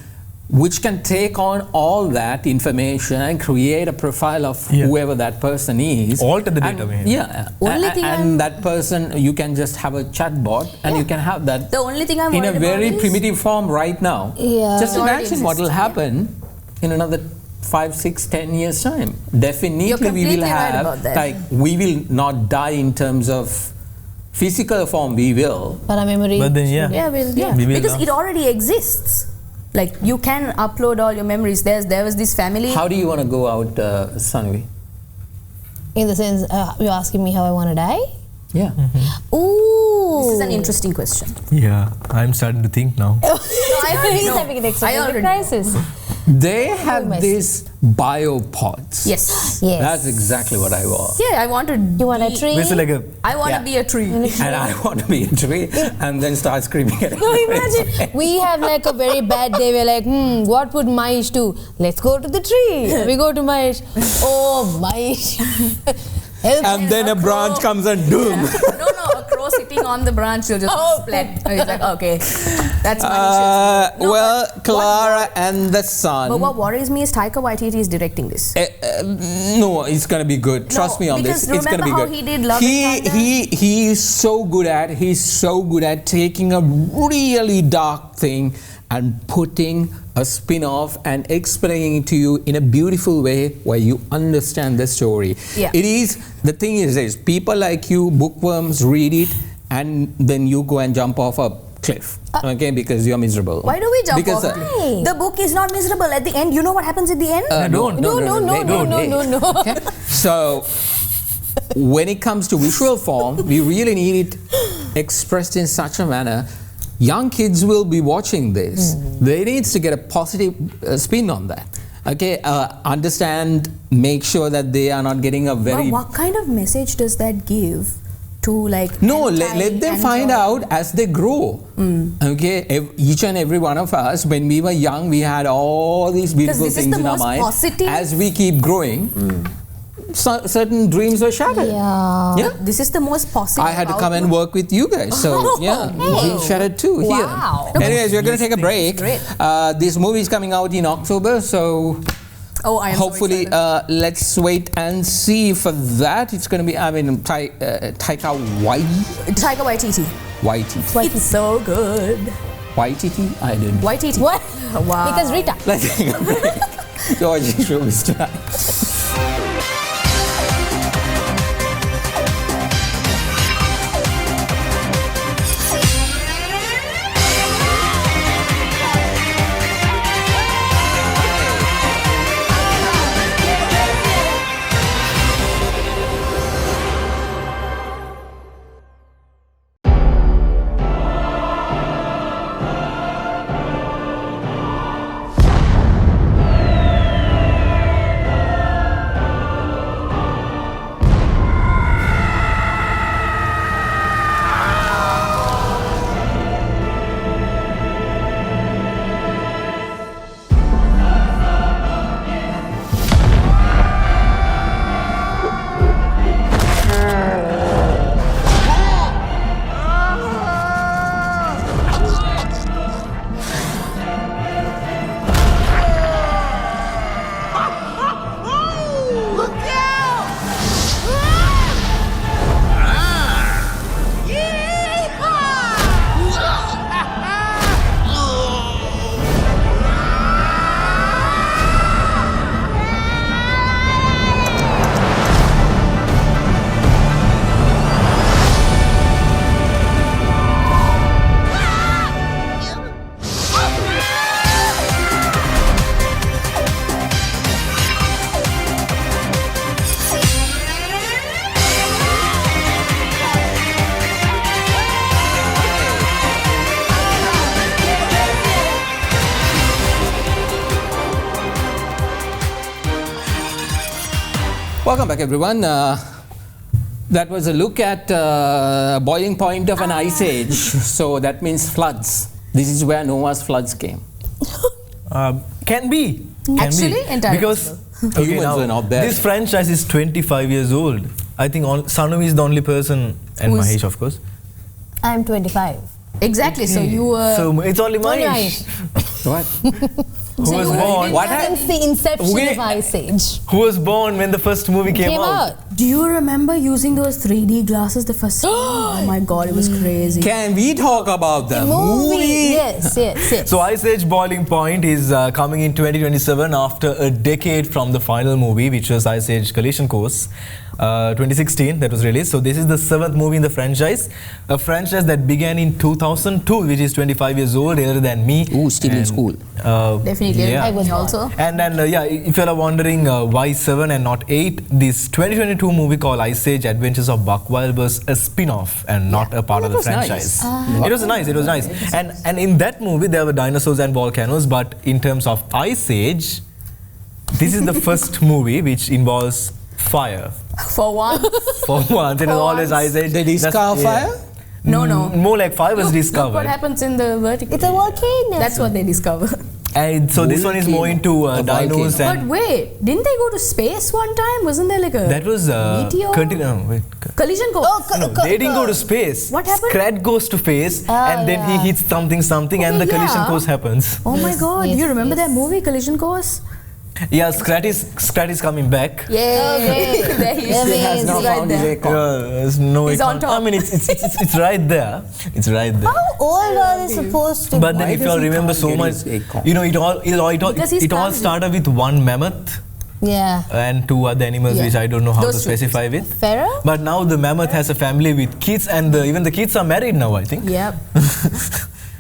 which can take on all that information and create a profile of whoever that person is. Alter the data. And that person, you can just have a chat bot and you can have that the only thing I'm in a very primitive form right now. Just imagine what will happen in another 5, 6, 10 years time. Definitely we will have, we will not die in terms of physical form, we will. But our memory. But then because it already exists. Like, you can upload all your memories. There was this family. How do you want to go out, Sanuvi? In the sense, you're asking me how I want to die? Yeah. Ooh. This is an interesting question. Yeah, I'm starting to think now. He's having an existential crisis. They have these biopods. Yes. That's exactly what I want. Yeah, I want to. You want a tree? I want to be a tree. And I want to be a tree and then start screaming at No, imagine. We have like a very bad day. We're like, what would Maish do? Let's go to the tree. We go to Maish. Oh, Maish. and then a branch comes and doom. No, a crow sitting on the branch will just split. It's like, okay, that's malicious. Well, Klara and the Sun. But what worries me is Taika Waititi is directing this. No, it's gonna be good. Trust me on this. It's gonna be good. Because remember how he did Love and Thunder? He is so good at taking a really dark thing and putting a spin-off and explaining it to you in a beautiful way where you understand the story. Yeah. The thing is this, people like you, bookworms, read it and then you go and jump off a cliff, okay, because you're miserable. Why do we jump off? The book is not miserable. At the end, you know what happens at the end? No. Okay? So, when it comes to visual form, we really need it expressed in such a manner. Young kids will be watching this. They need to get a positive spin on that. Okay, understand, make sure that they are not getting a very... But what kind of message does that give to like... No, let them find out as they grow. Okay, each and every one of us, when we were young, we had all these beautiful things in our mind. As we keep growing, certain dreams were shattered. Yeah. This is the most positive. I had to come and work with you guys. So, dreams shattered too here. Anyways, we're going to take a break. This movie is coming out in October, so... I am hopefully, so let's wait and see for that. It's going to be, Taika Waititi. It's so good. Waititi? I didn't. Waititi. What? Wow. Because Rita. Let's take a break. George, Showbiz tonight. Welcome back, everyone. That was a look at boiling point of an ice age. So that means floods. This is where Noah's floods came. Can be. Actually, entirely. Because humans are not there. This franchise is 25 years old. I think Sanuvi is the only person, and Mahesh, of course. I'm 25. Exactly. So you were. So it's only Mahesh. What? Who was born? What happened? The inception of Ice Age. Who was born when the first movie came out? Do you remember using those 3D glasses the first time? Oh my god, it was crazy. Can we talk about the movie? Yes. So Ice Age Boiling Point is coming in 2027 after a decade from the final movie, which was Ice Age Collision Course. 2016 that was released. So this is the 7th movie in the franchise. A franchise that began in 2002, which is 25 years old, older than me. Ooh, still in school. Definitely. I was also. And if you're wondering why 7 and not 8, this 2022 movie called Ice Age Adventures of Buck Wild was a spin-off and not a part of the franchise. Nice. It was nice. And in that movie there were dinosaurs and volcanoes, but in terms of Ice Age, this is the first movie which involves fire. For once. It was always Ice Age. They discover fire? No. More like fire was discovered. Look what happens in the vertical. It's a volcano. That's what they discover. And so this one is more into dinos But and... wait, didn't they go to space one time? Wasn't there like a That was... meteor? Collision course. No, they didn't go to space. What happened? Scrat goes to space and then he hits something and the collision course happens. Oh my god, do you remember that movie, Collision Course? Yeah, Scrat is coming back. Yay! There he is. He has not found his icon. There's no He's icon. on top. I mean, it's right there. It's right there. How old are they supposed to be? But then if you all remember so much, you know, it all started with one mammoth. Yeah. And two other animals which I don't know how to specify with. Pharaoh? But now the mammoth has a family with kids and even the kids are married now, I think. Yep.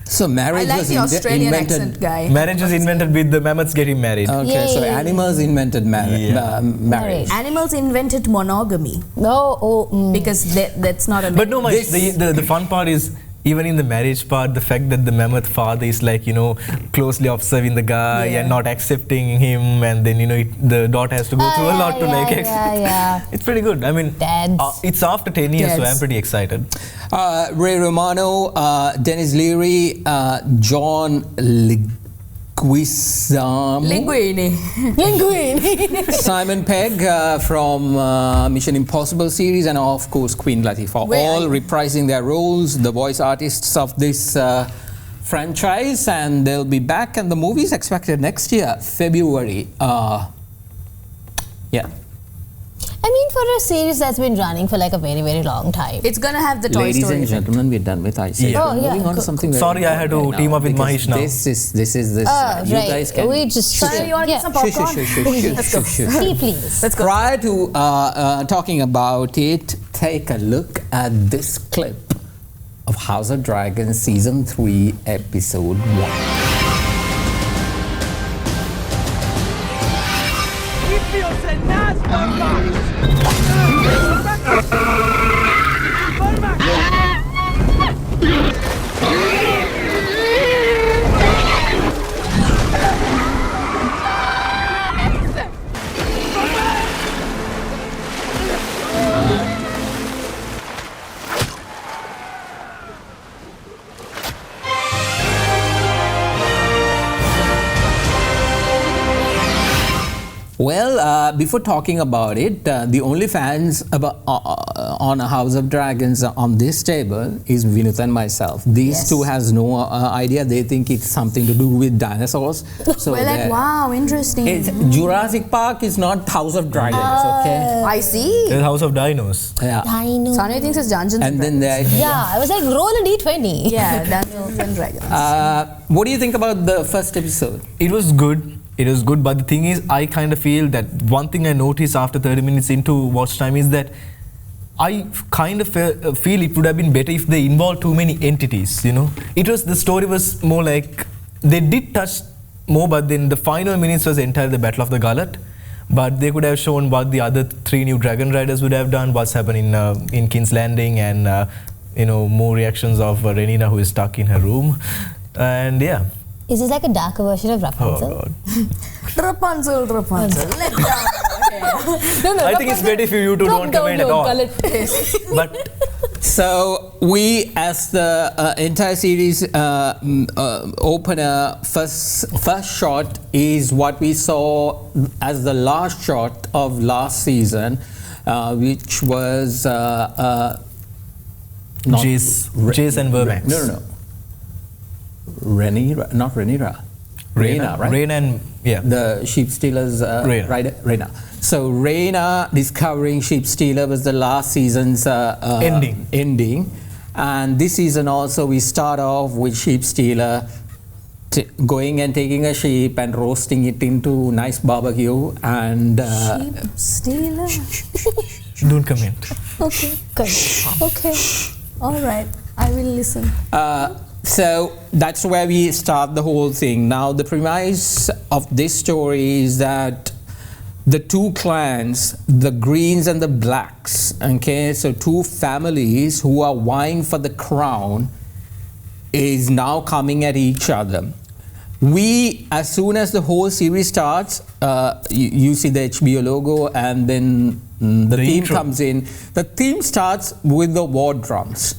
So marriage I like was the Australian invented. accent guy. Marriage was invented with the mammoths getting married. Okay, so animals invented marriage. Animals invented monogamy. No, because that's not a. But no, the fun part is, even in the marriage part, the fact that the mammoth father is like, you know, closely observing the guy and not accepting him, and then, you know, the daughter has to go through a lot to like accept. It's pretty good. I mean, it's after 10 years, so I'm pretty excited. Ray Romano, Dennis Leary, John Linguini. Simon Pegg from Mission Impossible series, and of course Queen Latifah, all reprising their roles, the voice artists of this franchise, and they'll be back, and the movie is expected next year, February. I mean, for a series that's been running for like a very, very long time. It's gonna have the Toy Ladies Story. and gentlemen, we're done with Ice. Moving on to something very Sorry, I had to team up with Mahesh now. This is this. You guys can. We just... Sorry, you want to get some popcorn? Let's go. Tea, please. Let's go. Prior to talking about it, take a look at this clip of House of Dragons Season 3, Episode 1. Well, before talking about it, the only fans on House of Dragons on this table is Vinut and myself. These two has no idea. They think it's something to do with dinosaurs. So we're like, wow, interesting. Jurassic Park is not House of Dragons, okay? I see. It's House of Dinos. Yeah. Dinos. Sanuvi thinks it's Dungeons and then Yeah, I was like, roll a d20. Yeah, Dungeons and Dragons. What do you think about the first episode? It was good. It was good, but the thing is, I kind of feel that one thing I noticed after 30 minutes into watch time is that I kind of feel it would have been better if they involved too many entities, you know. The story was more like, they did touch more, but then the final minutes was entirely the Battle of the Gullet. But they could have shown what the other 3 new Dragon Riders would have done, what's happening in King's Landing, and, you know, more reactions of Rhaenyra, who is stuck in her room. And yeah. Is this like a darker version of Rapunzel? Oh, God. Rapunzel. Let down your hair. I think it's better for you to don't comment at all. But so we, as the entire series opener, first shot is what we saw as the last shot of last season, which was Jace and Vermax. No. Rhaenyra, not Rhaenyra. Rhaenyra, right? Rhaenyra and, yeah. The sheep stealers Rhaenyra. So Rhaenyra discovering sheep stealer was the last season's ending. And this season also we start off with sheep stealer going and taking a sheep and roasting it into nice barbecue and... sheep stealer? Don't comment. Okay, good. Okay, all right. I will listen. So that's where we start the whole thing. Now the premise of this story is that the 2 clans, the Greens and the Blacks, okay, so 2 families who are vying for the crown, is now coming at each other. We, as soon as the whole series starts, you see the HBO logo, and then the theme intro comes in. The theme starts with the war drums.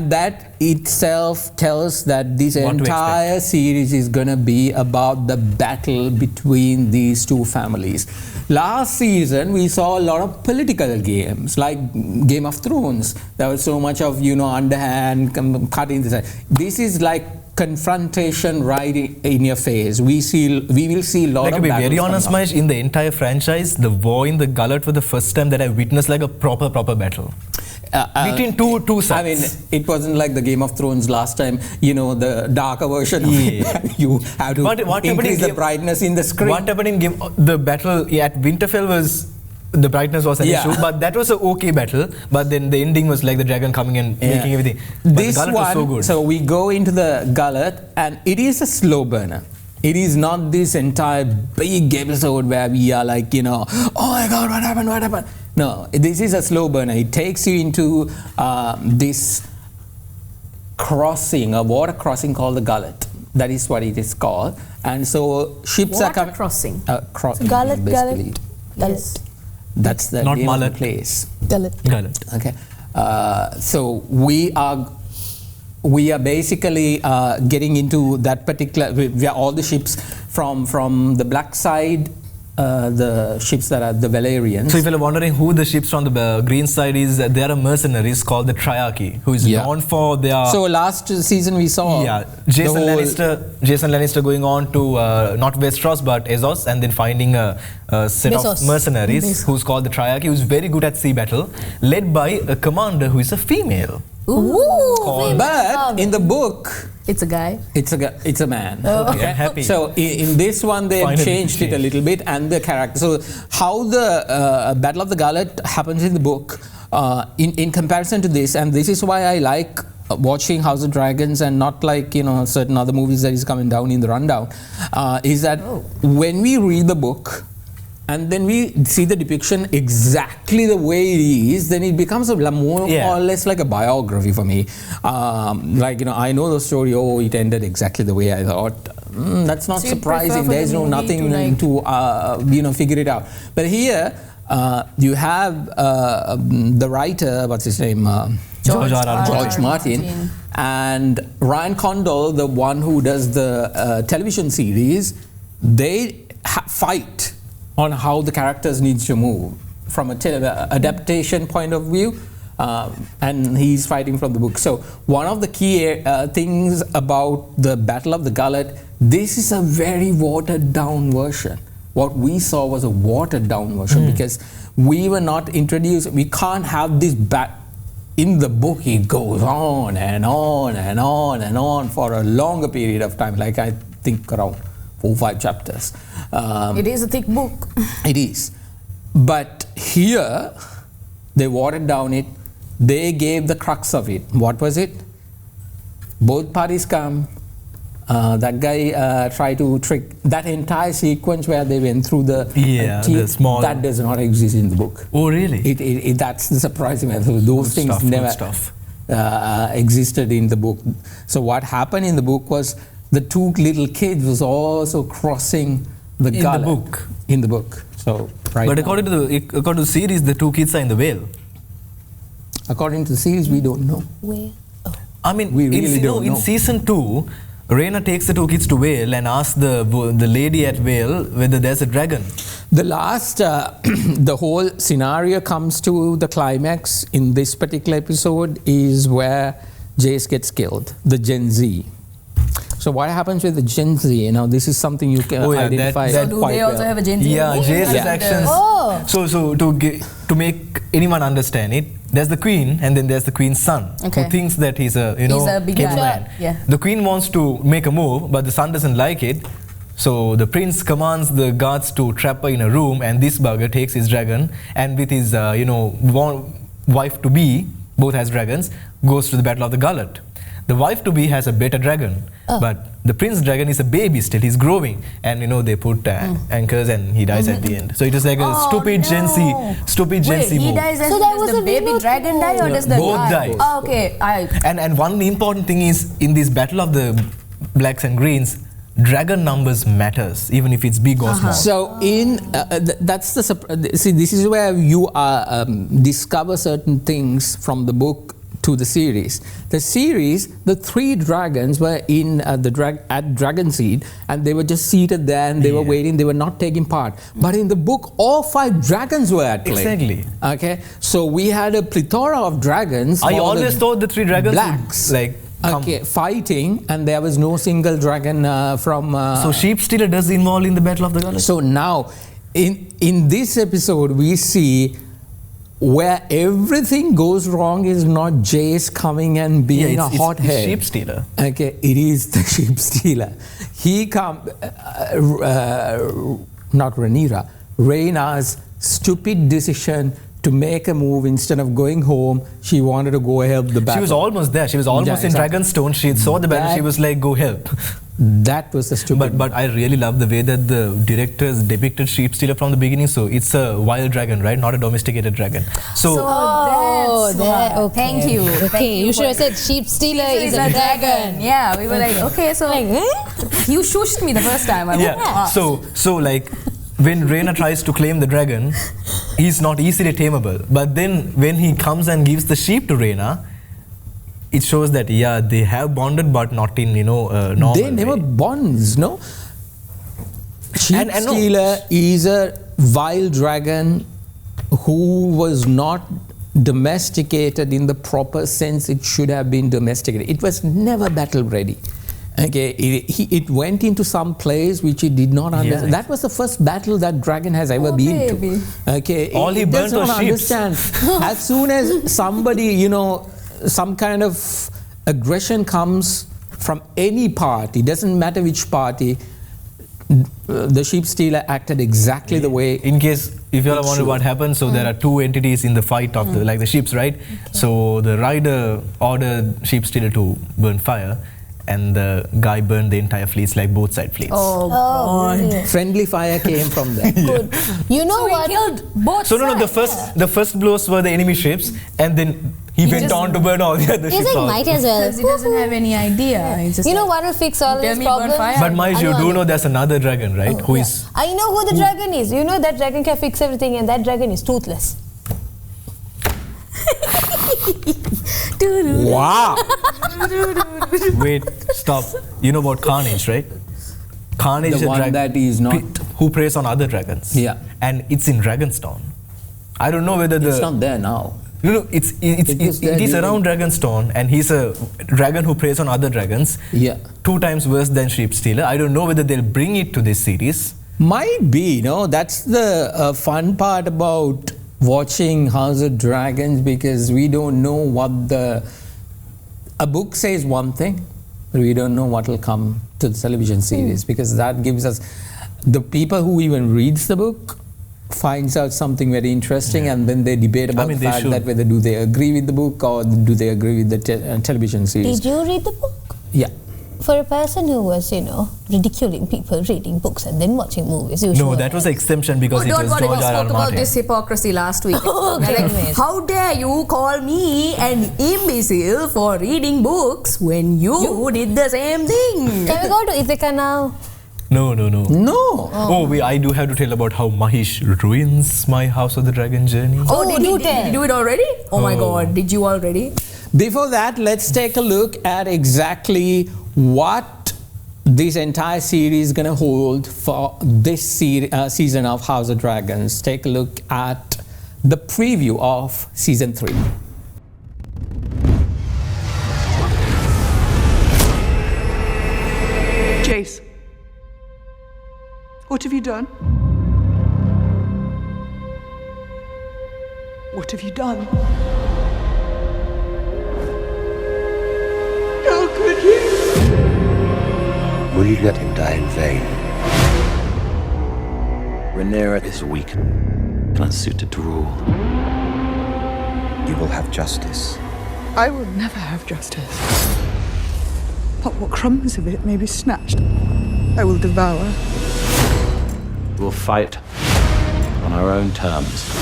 And that itself tells that this What to entire series is going to be about the battle between these two families. Last season, we saw a lot of political games, like Game of Thrones. There was so much of, underhand, cutting this. This is like confrontation right in your face. We will see a lot of to be battles very honest, coming up. Mahesh, in the entire franchise, the war in the gullet was the first time that I witnessed like a proper battle. Between two sides. I mean, it wasn't like the Game of Thrones last time, the darker version of it. You have to increase the brightness in the screen. What happened in the battle at Winterfell was, the brightness was an issue, but that was an okay battle. But then the ending was like the dragon coming and making everything. But This the gullet one, was so good. so we go into the gullet, and it is a slow burner. It is not this entire big episode where we are like, oh my God, what happened? No, this is a slow burner. It takes you into this crossing, a water crossing called the gullet. That is what it is called. And so ships are coming. crossing. Gullet. Yes. That's the Not name of the mullet. place. Gullet. Okay. So we are basically getting into that particular, where all the ships from the black side, the ships that are the Valerians. So if you're wondering who the ships from the green side is, they are mercenaries called the Triarchy, who is known for their... So last season we saw... Jason Lannister going on to not Westeros but Essos, and then finding a set of mercenaries who's called the Triarchy, who's very good at sea battle, led by a commander who is a female. But in the book... It's a guy. It's a man. Okay, I'm happy. So in this one they have changed it a little bit, and the character. So how the Battle of the Gullet happens in the book, in comparison to this, and this is why I like watching House of Dragons and not like certain other movies that is coming down in the rundown, is that when we read the book and then we see the depiction exactly the way it is, then it becomes more or less like a biography for me. I know the story, it ended exactly the way I thought. That's not surprising. There's nothing to figure it out. But here, you have the writer, what's his name? George Martin. And Ryan Condal, the one who does the television series, they fight on how the characters need to move from a adaptation point of view, and he's fighting from the book. So one of the key things about the Battle of the Gullet, this is a very watered down version. What we saw was a watered down version because we were not introduced. We can't have this in the book. It goes on and on and on and on for a longer period of time, like I think around 4 or 5 chapters. It is a thick book. It is. But here, they watered down it. They gave the crux of it. What was it? Both parties come. That guy tried to trick. That entire sequence where they went through the small... That does not exist in the book. Oh, really? That's the surprising thing. Those things never existed in the book. So what happened in the book was the 2 little kids was also crossing the gullet. In the book. So but according to the series, the 2 kids are in the whale. According to the series, we don't know. Where? I mean, we really don't know. In season 2, Rhaena takes the 2 kids to Vale and asks the lady at Vale whether there's a dragon. The last, the whole scenario comes to the climax in this particular episode is where Jace gets killed, the Gen Z. So what happens with the Gen Z? This is something you can identify. So do they also have a Gen Z? Yeah, Jace's actions. So to make anyone understand it, there's the queen and then there's the queen's son who thinks that he's a big man. Yeah. The queen wants to make a move, but the son doesn't like it. So the prince commands the guards to trap her in a room, and this bugger takes his dragon and with his wife to be, both has dragons, goes to the Battle of the Gullet. The wife to be has a better dragon, but the prince dragon is a baby still. He's growing, and they put anchors, and he dies at the end. So it is like a stupid Gen Z he move. dies, so that was the baby dragon die, or does the both die? Oh, okay. And one important thing is, in this Battle of the Blacks and Greens, dragon numbers matters, even if it's big or small. So that's the this is where you discover certain things from the book to the series. The series, the 3 dragons were in at Dragon Seed, and they were just seated there and they were waiting, they were not taking part. But in the book, all 5 dragons were at play. Exactly. Okay, so we had a plethora of dragons. I always thought the 3 dragons blacks, would, fighting, and there was no single dragon from... so Sheep Stealer does involve in the Battle of the Gullet? So now, in this episode, we see where everything goes wrong is not Jace coming and being a hothead. It's Sheep Stealer. Okay, it is the Sheep Stealer. He not Rhaenyra, Rhaena's stupid decision to make a move instead of going home. She wanted to go help the battle. She was almost there. She was almost in Dragonstone. She saw the battle. She was like, go help. That was the stupid. But I really love the way that the directors depicted Sheep Stealer from the beginning. So it's a wild dragon, right? Not a domesticated dragon. Thank you. Okay, you should have said Sheep Stealer is a dragon. Yeah, we were like, okay, so you shushed me the first time. So like, when Rhaena tries to claim the dragon, he's not easily tameable. But then when he comes and gives the sheep to Rhaena, it shows that they have bonded, but not in normal. They never bonds, no. Sheep Stealer is a wild dragon who was not domesticated in the proper sense it should have been domesticated. It was never battle ready. Okay, it went into some place which it did not understand. That was the first battle that dragon has ever been to. Okay, all he burnt was sheep. Understand. As soon as somebody, some kind of aggression comes from any party, doesn't matter which party, the Sheep Stealer acted exactly the way. In case if you all wonder what happened, so there are 2 entities in the fight of the sheeps, right? So the rider ordered Sheep Stealer to burn fire, and the guy burned the entire fleets, like both side fleets. Oh God! Friendly fire came from there. Good. You know what? He killed both sides. The first blows were the enemy ships, and then he went on to burn all the other ships. He's like, might as well. Because he doesn't have any idea. You know what will fix all these problems? But Maish, you do know there's another dragon, right? Who is? I know who the dragon is. You know that dragon can fix everything, and that dragon is toothless. Wow! Wait, stop. You know about Carnage, right? Carnage the is a one that is not who preys on other dragons. Yeah, and it's in Dragonstone. I don't know whether it's not there now. No, it is around Dragonstone, and he's a dragon who preys on other dragons. Yeah, 2 times worse than Sheep Stealer. I don't know whether they'll bring it to this series. Might be, that's the fun part about watching House of Dragons, because we don't know what a book says one thing, but we don't know what will come to the television series, because that gives us the people who even reads the book finds out something very interesting, and then they debate about the fact that whether do they agree with the book or do they agree with the television series. Did you read the book? Yeah. For a person who was, ridiculing people reading books and then watching movies, no, that was an exemption because it was George R. R. Martin. We spoke about this hypocrisy last week. How dare you call me an imbecile for reading books when you did the same thing? Can we go to Ithaca now? No. Oh, wait, I do have to tell about how Mahish ruins my House of the Dragon journey. Did you do it already? Oh my God, did you already? Before that, let's take a look at exactly what this entire series is going to hold for this season of House of Dragons. Take a look at the preview of season 3. Jace, what have you done? What have you done? How could you? Will you let him die in vain? Rhaenyra is weak, unsuited to rule. You will have justice. I will never have justice. But what crumbs of it may be snatched, I will devour. We'll fight on our own terms.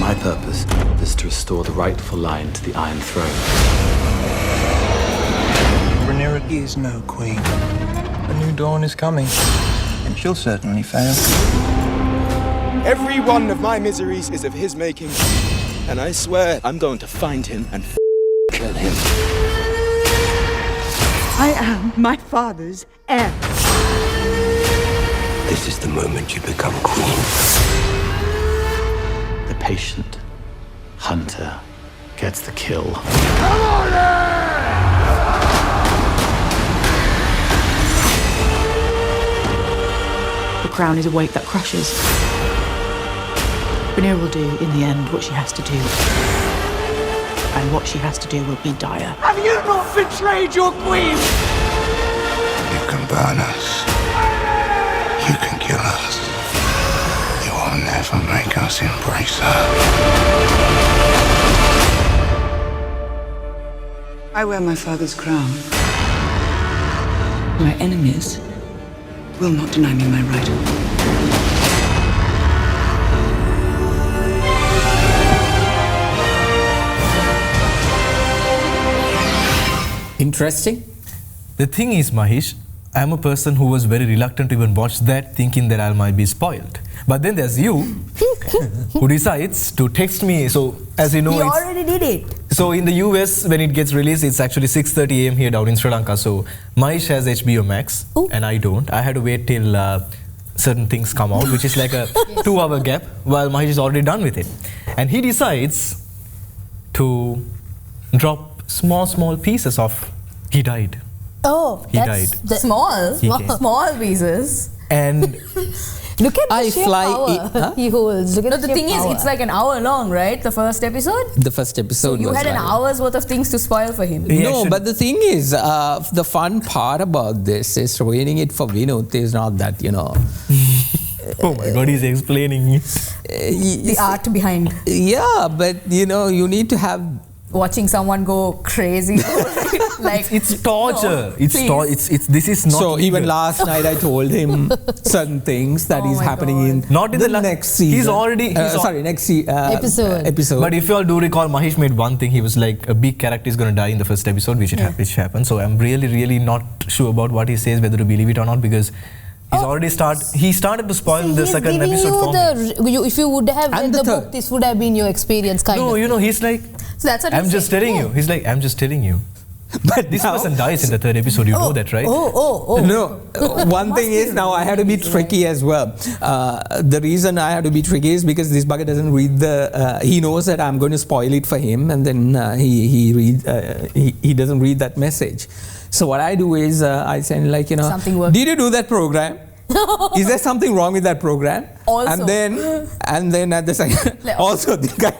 My purpose is to restore the rightful line to the Iron Throne. Rhaenyra is no queen. A new dawn is coming, and she'll certainly fail. Every one of my miseries is of his making. And I swear I'm going to find him and kill him. I am my father's heir. This is the moment you become queen. The patient hunter gets the kill. The crown is a weight that crushes. Rhaenyra will do, in the end, what she has to do. And what she has to do will be dire. Have you not betrayed your queen? You can burn us. You can kill us. You will never make us embrace her. I wear my father's crown. My enemies will not deny me my right. Interesting. The thing is, Mahesh, I'm a person who was very reluctant to even watch that, thinking that I might be spoiled. But then there's you, who decides to text me. So, as you know, He already did it. So in the US, when it gets released, it's actually 6:30 a.m. here down in Sri Lanka. So Mahesh has HBO Max, and I don't. I had to wait till certain things come out, which is like a 2-hour gap, while Mahesh is already done with it. And he decides to drop small pieces of he died. Oh, He died. Small. He came. Small pieces. And Look at the I sheer fly power it, huh? he holds. Look at No, the thing is, it's like an hour long, right? The first episode. The first episode You was had an like- hour's worth of things to spoil for him. No, but the thing is, the fun part about this is ruining it for Vinod is not that, oh my God, he's explaining The art behind. Yeah, but you need to have Watching someone go crazy. Like it's torture. No, It's this is not. So even legal. last night I told him certain things that is happening in Not in the next season. He's already next episode. But if you all do recall, Mahesh made one thing. He was like, a big character is going to die in the first episode, which happened. So I'm really not sure about what he says, whether to believe it or not, because he started to spoil the second episode for me. If you would have read the book, this would have been your experience, kind of. No, he's like, so that's what I'm just telling you. He's like, I'm just telling you. But this person dies in the third episode, you know that, right? No, one thing is now I have to be tricky as well. The reason I have to be tricky is because this bugger doesn't read he knows that I'm going to spoil it for him, and then he doesn't read that message. So what I do is I send Something works. did you do that program? Is there something wrong with that program? Also. And then at the second, also the guy.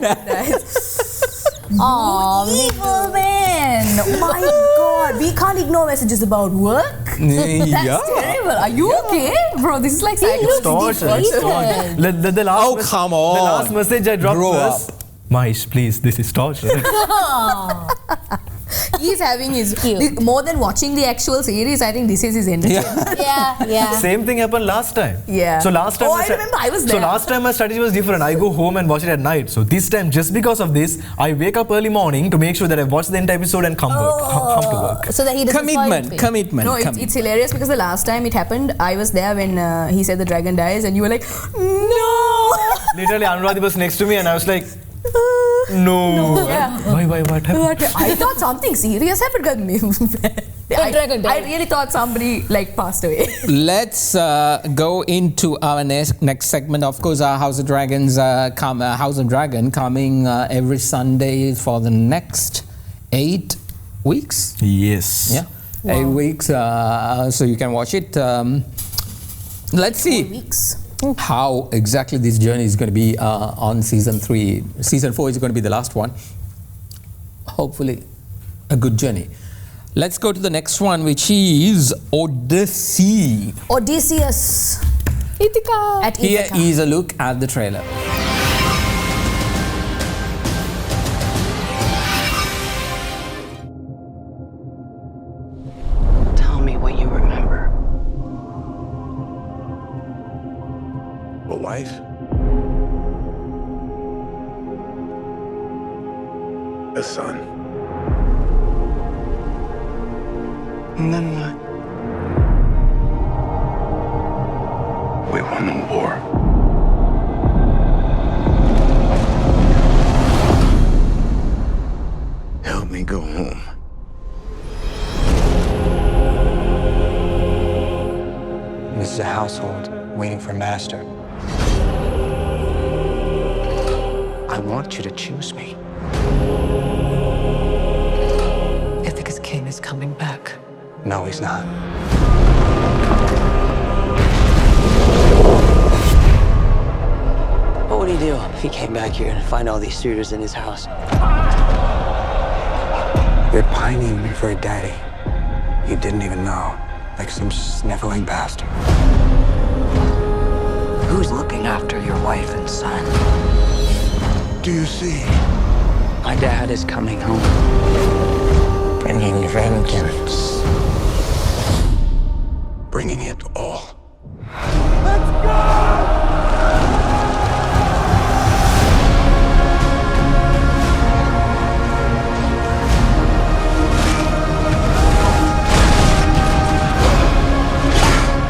Oh, evil man! Oh my God, we can't ignore messages about work. That's terrible. Are you okay, bro? This is like It's torture. The last come on! The last message I dropped Grow was, Mahesh, please, this is torture. He's having his more than watching the actual series. I think this is his entertainment. Yeah. Same thing happened last time. Yeah. So last time, I remember I was there. So last time my strategy was different. I go home and watch it at night. So this time, just because of this, I wake up early morning to make sure that I watch the entire episode and come to work. So that he doesn't Commitment. No, it's hilarious because the last time it happened, I was there when he said the dragon dies, and you were like, no. Literally, Anuradhie was next to me, and I was like, no. Yeah. Why? What happened? I thought something serious happened. I really thought somebody passed away. Let's go into our next segment. Of course, our House of Dragon coming every Sunday for the next 8 weeks. Yes. Yeah. Wow. 8 weeks. So you can watch it. Let's see. 4 weeks. How exactly this journey is going to be on season 3. Season 4 is going to be the last one. Hopefully, a good journey. Let's go to the next one, which is Odyssey. Odysseus. Ithaca. At Here Ithaca. is a look at the trailer. Tell me what you remember. A wife? A son? And then what? We won the war. I want you to choose me. Ithaca's king is coming back. No, he's not. What would he do if he came back here and find all these suitors in his house? You're pining for a daddy you didn't even know, like some sniveling bastard. Who's looking after your wife and son? Do you see? My dad is coming home. Bringing vengeance. Bringing it all.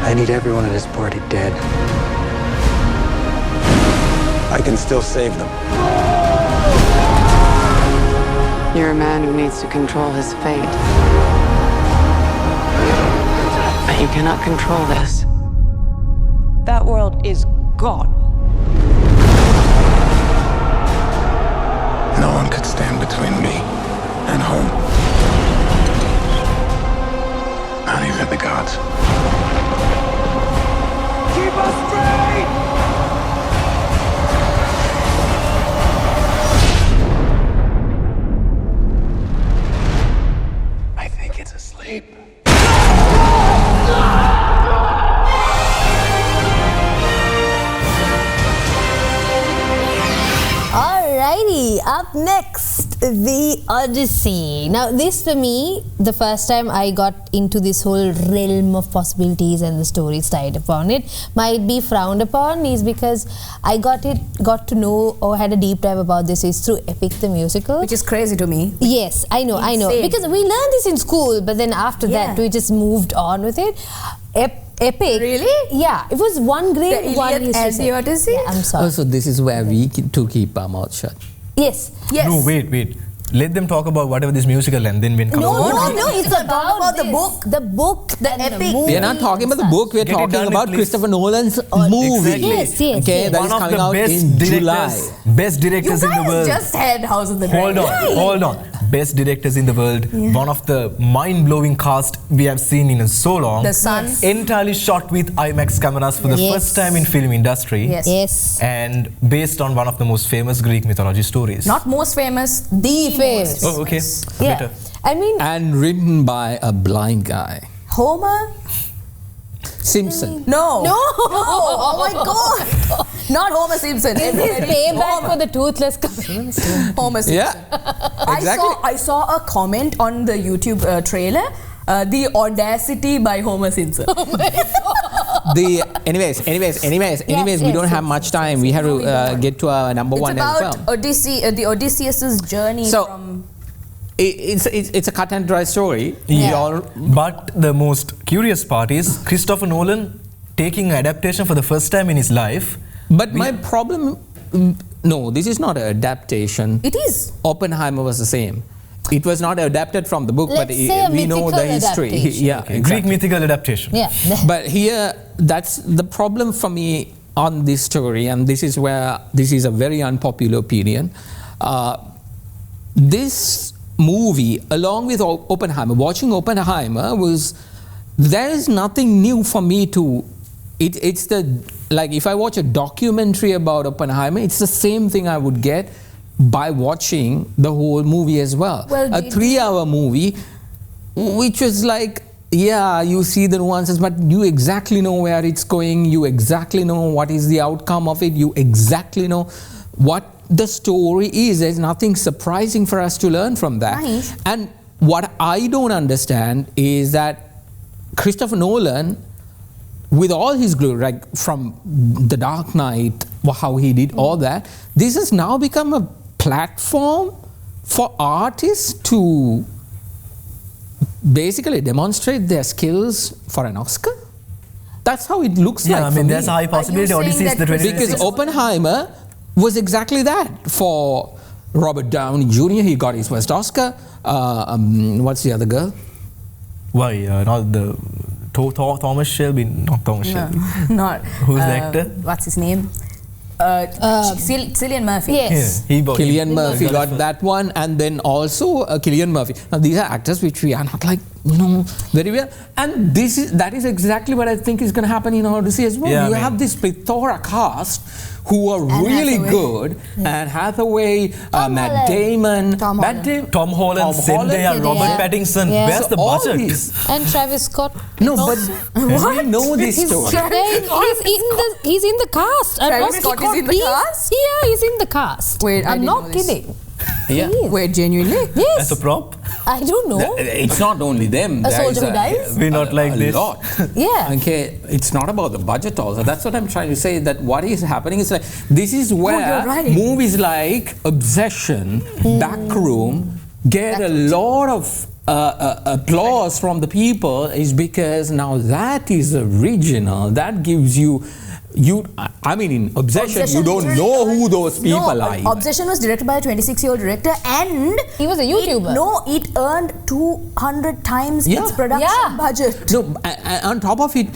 I need everyone at this party dead. I can still save them. You're a man who needs to control his fate. But you cannot control this. That world is gone. No one could stand between me and home. Not even the gods. Keep us straight! I think it's asleep. Alrighty, up next, The Odyssey. Now, this for me, the first time I got into this whole realm of possibilities and the stories tied upon it, might be frowned upon, is because I got to know or had a deep dive about this is through Epic the Musical. Which is crazy to me. Yes, I know. Because we learned this in school, but then after that, we just moved on with it. Epic. Really? Yeah, it was one grade, The one Iliad and the Odyssey? Yeah, I'm sorry. Oh, so this is where we keep our mouth shut. Yes. No, wait. Let them talk about whatever this musical and then we'll come No, it's about the book. The book, the epic. We are not talking about the book, we are talking about Christopher Nolan's movie. Yes. Okay, that is coming out in July. Best directors in the world. You guys just had House of the Dragon. Hold on. Best directors in the world. Yeah. One of the mind-blowing cast we have seen in so long. The Sun. Entirely shot with IMAX cameras for the first time in film industry. Yes. And based on one of the most famous Greek mythology stories. Not most famous, the famous. Oh, okay. Yeah. Better. I mean, And written by a blind guy. Homer? Simpson. No. Oh my God. Not Homer Simpson. This is payback for the toothless Homer Simpson. Yeah, exactly. I saw a comment on the YouTube trailer. The Audacity by Homer Simpson. Anyways, we don't have much time. We have to get to our number one as well. It's about Odyssey, the Odysseus's journey from... It's a cut and dry story. Yeah. But the most curious part is Christopher Nolan taking adaptation for the first time in his life. But my problem, no, this is not an adaptation. It is. Oppenheimer was the same. It was not adapted from the book, Let's say but we know the history. Yeah, okay. Greek mythical adaptation. Yeah. But here, that's the problem for me on this story, and this is where this is a very unpopular opinion. This movie, along with Oppenheimer, watching Oppenheimer there is nothing new for me to. It's like if I watch a documentary about Oppenheimer, it's the same thing I would get by watching the whole movie as well. A 3-hour movie, which was like, yeah, you see the nuances, but you exactly know where it's going, you exactly know what is the outcome of it, you exactly know what the story is. There's nothing surprising for us to learn from that. Nice. And what I don't understand is that Christopher Nolan, with all his glory, like from The Dark Knight, how he did all that, this has now become a platform for artists to basically demonstrate their skills for an Oscar. That's how it looks like. Yeah, I mean, there's a high possibility Odyssey is the 2026. Because Oppenheimer was exactly that. For Robert Downey Jr., he got his first Oscar. What's the other girl? Why? Not the Thomas Shelby, not Thomas Shelby. Not. Who's the actor? What's his name? Cillian Murphy. Yes. Cillian Murphy got that one, and then also Cillian Murphy. Now these are actors which we are not like, very well. And that is exactly what I think is going to happen in Odyssey as well. You have this plethora cast who are really good, and Hathaway, Matt Damon, Tom Holland, Zendaya, Robert Pattinson. Where's the budget? And Travis Scott. No, but we know this story. He's in the cast. Travis Scott is in the cast? Yeah, he's in the cast. Wait, I'm not kidding. Yeah. Wait, genuinely? Yes. As a prop? I don't know. It's not only them. A soldier who dies? We're not like this. A lot. Yeah. Okay, it's not about the budget also. That's what I'm trying to say, that what is happening is like, this is where movies like Obsession, Backroom get a lot of applause from the people, is because now that is original. That gives you, I mean, in Obsession you don't know who those people are. Obsession was directed by a 26-year-old director, and he was a YouTuber. It earned 200 times its production budget. No, on top of it,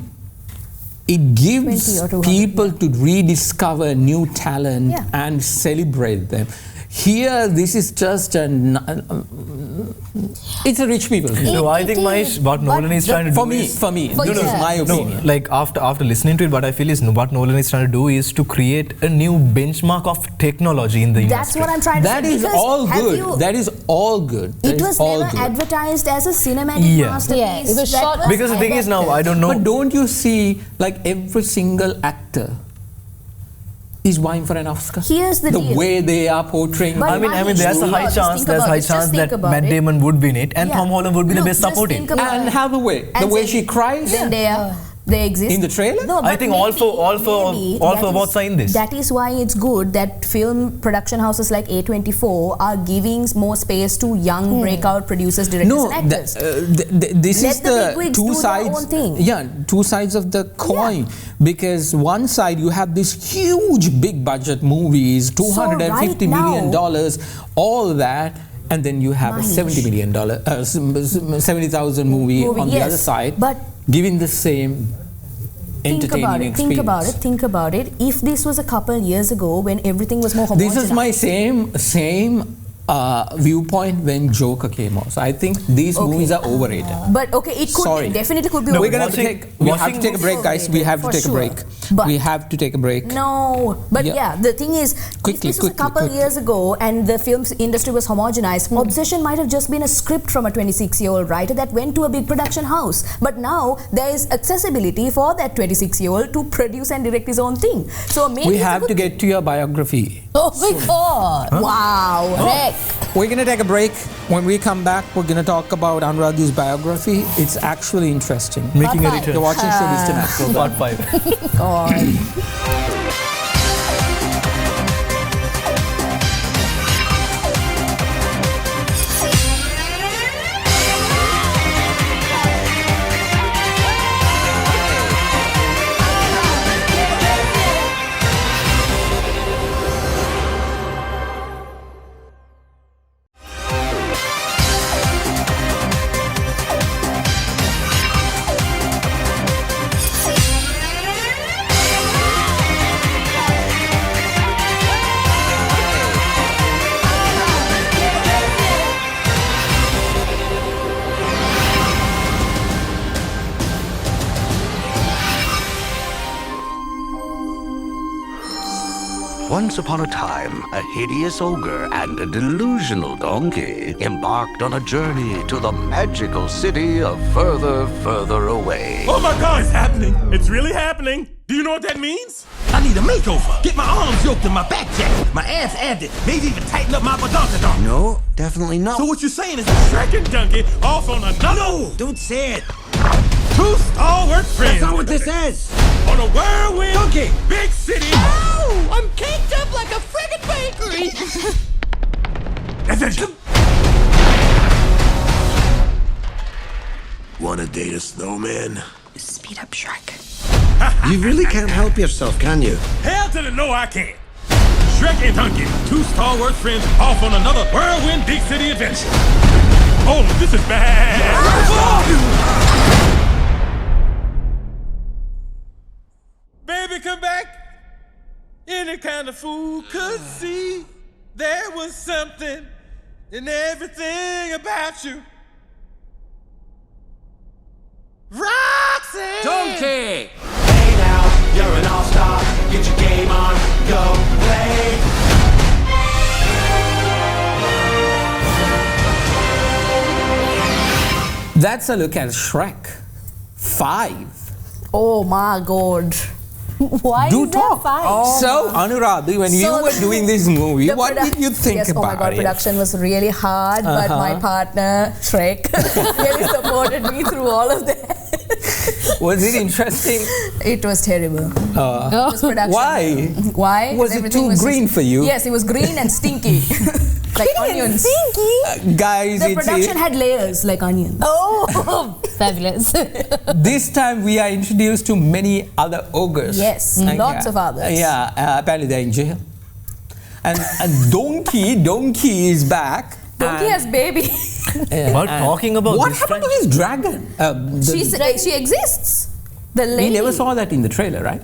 it gives people to rediscover new talent and celebrate them. Here, this is just it's a rich people film. No, I think what Nolan is trying to do for me, my opinion. No, like after listening to it, what I feel is what Nolan is trying to do is to create a new benchmark of technology in the industry. That's what I'm trying to say. That is all good. That is all good. It was never advertised as a cinematic masterpiece. Yeah, it was shot. Because the thing is now, I don't know. But don't you see, like every single actor is vying for an Oscar? Here's the deal. way they are portraying. I mean, there's a high chance. There's a high chance that Matt Damon would win it, and Tom Holland would be the best supporting. And Hathaway, the way she cries. They exist in the trailer. No, I think all for awards are in this. That is why it's good that film production houses like A24 are giving more space to young breakout producers, directors, and actors. This is the two sides. Yeah, two sides of the coin. Because one side you have this huge big budget movies, $250 million, all that. And then you have a $70 million, 70,000 movie on the other side, but giving the same entertaining experience. Think about it. If this was a couple years ago when everything was more homogenous. This is my same viewpoint when Joker came out. So I think these movies are overrated. But it could definitely could be. No, we have to take a break, guys. We have to take a break. We have to take a break. No, but the thing is, if this was a couple years ago and the film industry was homogenized, Obsession might have just been a script from a 26-year-old writer that went to a big production house. But now there is accessibility for that 26-year-old to produce and direct his own thing. So maybe we have to get to your biography. Oh my God! Wow. We're going to take a break. When we come back, we're going to talk about Anuradhie's biography. It's actually interesting. Making a return. You're watching Showbiz Tonight. Part 5. God. Once upon a time, a hideous ogre and a delusional donkey embarked on a journey to the magical city of further away. Oh my God, it's happening. It's really happening. Do you know what that means? I need a makeover. Get my arms yoked and my back jacked, my ass added, maybe even tighten up my badonkadonk. No, definitely not. So what you're saying is Shrek and Donkey off on another... No, don't say it. Two stalwart friends. That's not what this is. On a whirlwind, Donkey, big city. Ow! I'm caked up like a friggin' bakery. Attention. Wanna date a snowman? Speed up, Shrek. You really can't help yourself, can you? Hell to the no, I can't. Shrek and Donkey, two stalwart friends off on another whirlwind big city adventure. Oh, this is bad. Baby, come back. In any kind of fool could see there was something in everything about you. Roxy! Donkey! Hey now, you're an all-star. Get your game on, go play. That's a look at Shrek 5. Oh my God. Why Do is there talk. 5? So, Anuradhie, when you were doing this movie, what did you think yes, about oh my God, it? production was really hard, but my partner, Shrek, really supported me through all of that. Was it interesting? It was terrible. It was production. Why? Why? Was it too green for you? Yes, it was green and stinky. Like onions. Stinky? Guys, The production had layers like onions. Oh, fabulous. This time we are introduced to many other ogres. Yes, lots of others. Yeah, apparently they're in jail. And Donkey is back. Donkey has baby. But talking about what this happened to this dragon? She exists. The lady. We never saw that in the trailer, right?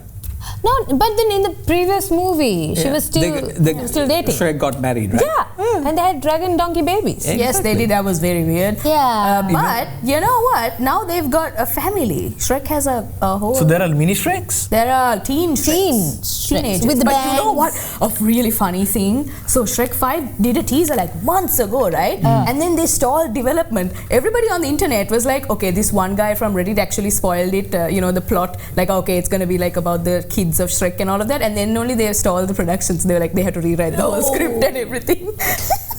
No, but then in the previous movie, she was still dating. Shrek got married, right? Yeah, and they had dragon donkey babies. Exactly. Yes, they did. That was very weird. Yeah. But you know what? Now they've got a family. Shrek has a whole... So there are mini Shreks? There are teen teenagers. With the but bangs. you know what? A really funny thing. So Shrek 5 did a teaser like months ago, right? And then they stalled development. Everybody on the internet was like, okay, this one guy from Reddit actually spoiled it, the plot. Like, okay, it's going to be like about the kids of Shrek and all of that. And then only they stalled the productions. They were like, they had to rewrite the whole script and everything.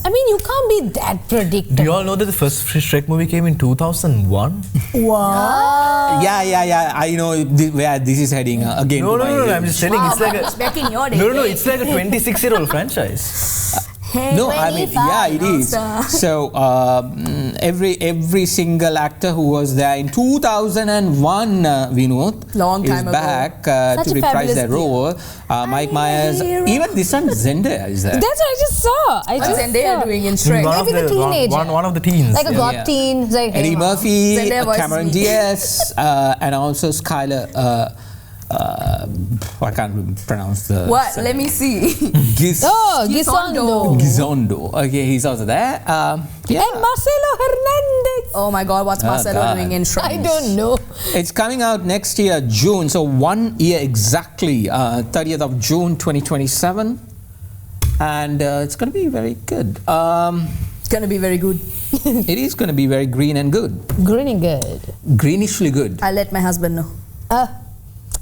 I mean, you can't be that predictable. Do you all know that the first Shrek movie came in 2001? Wow. Yeah. I know where this is heading again. No. I'm just telling. Wow, it's like it's back in your day. No. It's like a 26-year-old franchise. Hey, no, I mean, yeah, it is. So every single actor who was there in 2001, Vinod, long time is back to reprise their role. Mike Myers, even this time Zendaya is there. That's what I just saw. What's Zendaya doing in Shrek? Maybe the teenager. One of the teens. Like a goth teen. Like, Eddie Murphy, Zendaya Cameron Diaz, and also Skylar. I can't pronounce the... What? Let me see. Gisondo. Gisondo. Okay, he's also there. And Marcelo Hernandez. Oh my God, what's Marcelo doing in Shrek? I don't know. It's coming out next year, June. So 1 year exactly, 30th of June 2027. And it's going to be very good. It's going to be very good. It is going to be very green and good. Green good. Greenishly good. I'll let my husband know.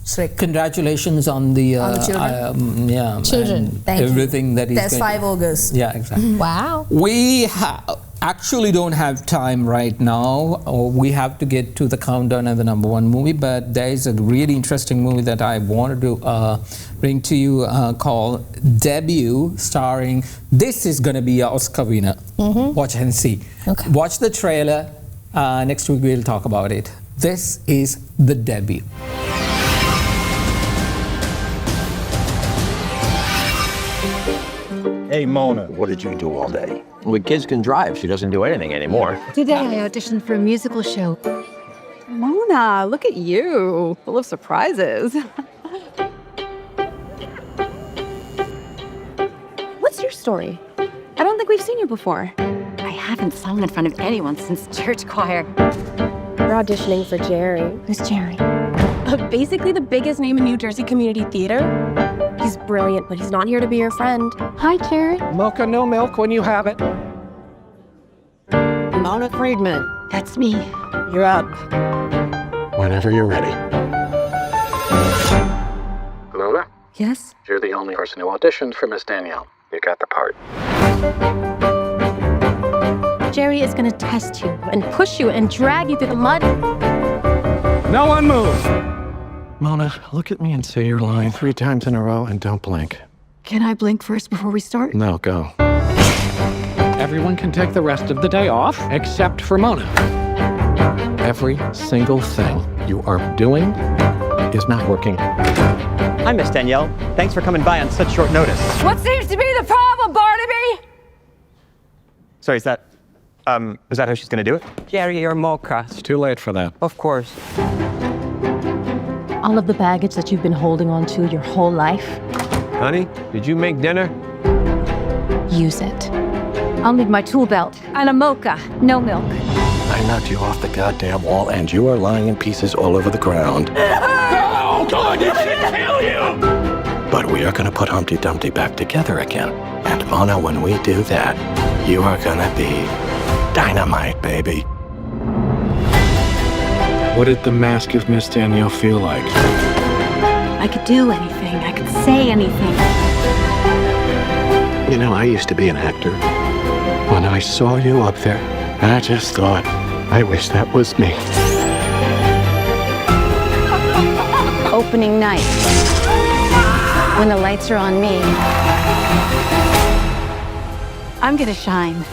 Shrek. Congratulations on the children. children. Thank everything you. that is. There's 5 ogres. Yeah, exactly. Wow. We actually don't have time right now. We have to get to the countdown of the #1 movie, but there is a really interesting movie that I wanted to bring to you called Debut, starring. This is going to be an Oscar winner. Watch and see. Okay. Watch the trailer. Next week we'll talk about it. This is The Debut. Hey, Mona, what did you do all day? Well, kids can drive. She doesn't do anything anymore. Today I auditioned for a musical show. Mona, look at you, full of surprises. What's your story? I don't think we've seen you before. I haven't sung in front of anyone since church choir. We're auditioning for Jerry. Who's Jerry? Basically the biggest name in New Jersey community theater. He's brilliant, but he's not here to be your friend. Hi, Jerry. Mocha, no milk when you have it. Mona Friedman. That's me. You're up. Whenever you're ready. Mona? Yes? You're the only person who auditioned for Miss Danielle. You got the part. Jerry is going to test you and push you and drag you through the mud. No one move. Mona, look at me and say your line 3 times in a row and don't blink. Can I blink first before we start? No, go. Everyone can take the rest of the day off, except for Mona. Every single thing you are doing is not working. Hi, Miss Danielle. Thanks for coming by on such short notice. What seems to be the problem, Barnaby? Sorry, is that how she's gonna do it? Jerry, you're Mocha. It's too late for that. Of course. All of the baggage that you've been holding on to your whole life, Honey, did you make dinner? Use it. I'll need my tool belt and a mocha. No milk. I knocked you off the goddamn wall, and you are lying in pieces all over the ground. Oh, God, it should kill you! But we are gonna put Humpty Dumpty back together again. And Mona, when we do that, you are gonna be dynamite, baby. What did the mask of Miss Danielle feel like? I could do anything. I could say anything. You know, I used to be an actor. When I saw you up there, I just thought, I wish that was me. Opening night. When the lights are on me, I'm gonna shine.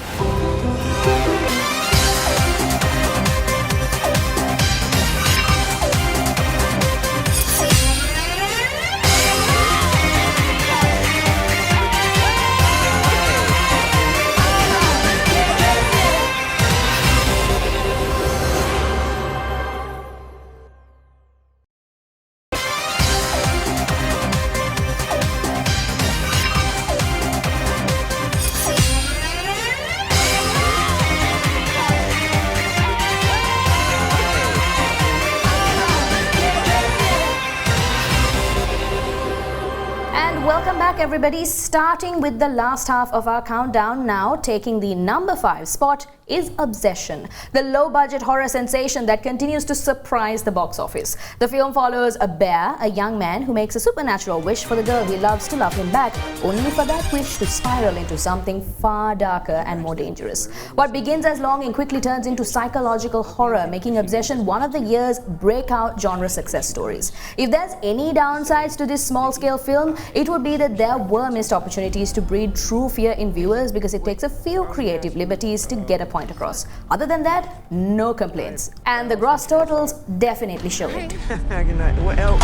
Welcome back, everybody. Starting with the last half of our countdown now, taking the number 5 spot is Obsession, the low-budget horror sensation that continues to surprise the box office. The film follows a bear, a young man who makes a supernatural wish for the girl he loves to love him back, only for that wish to spiral into something far darker and more dangerous. What begins as longing quickly turns into psychological horror, making Obsession one of the year's breakout genre success stories. If there's any downsides to this small-scale film, it would be that there were missed opportunities to breed true fear in viewers because it takes a few creative liberties to get a point across. Other than that, no complaints. And the gross totals definitely show it. Good night. What else?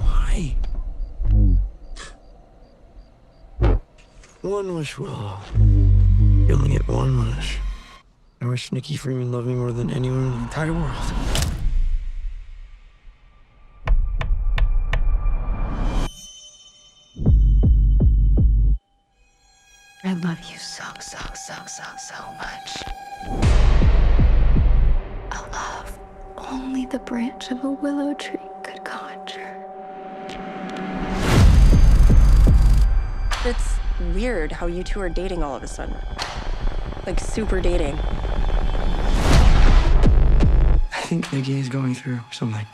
Why? One wish, Willow. You only get one wish. I wish Nikki Freeman loved me more than anyone in the entire world. I love you so much. A love only the branch of a willow tree could conjure. It's weird how you two are dating all of a sudden. Like, super dating. I think Nikki is going through something.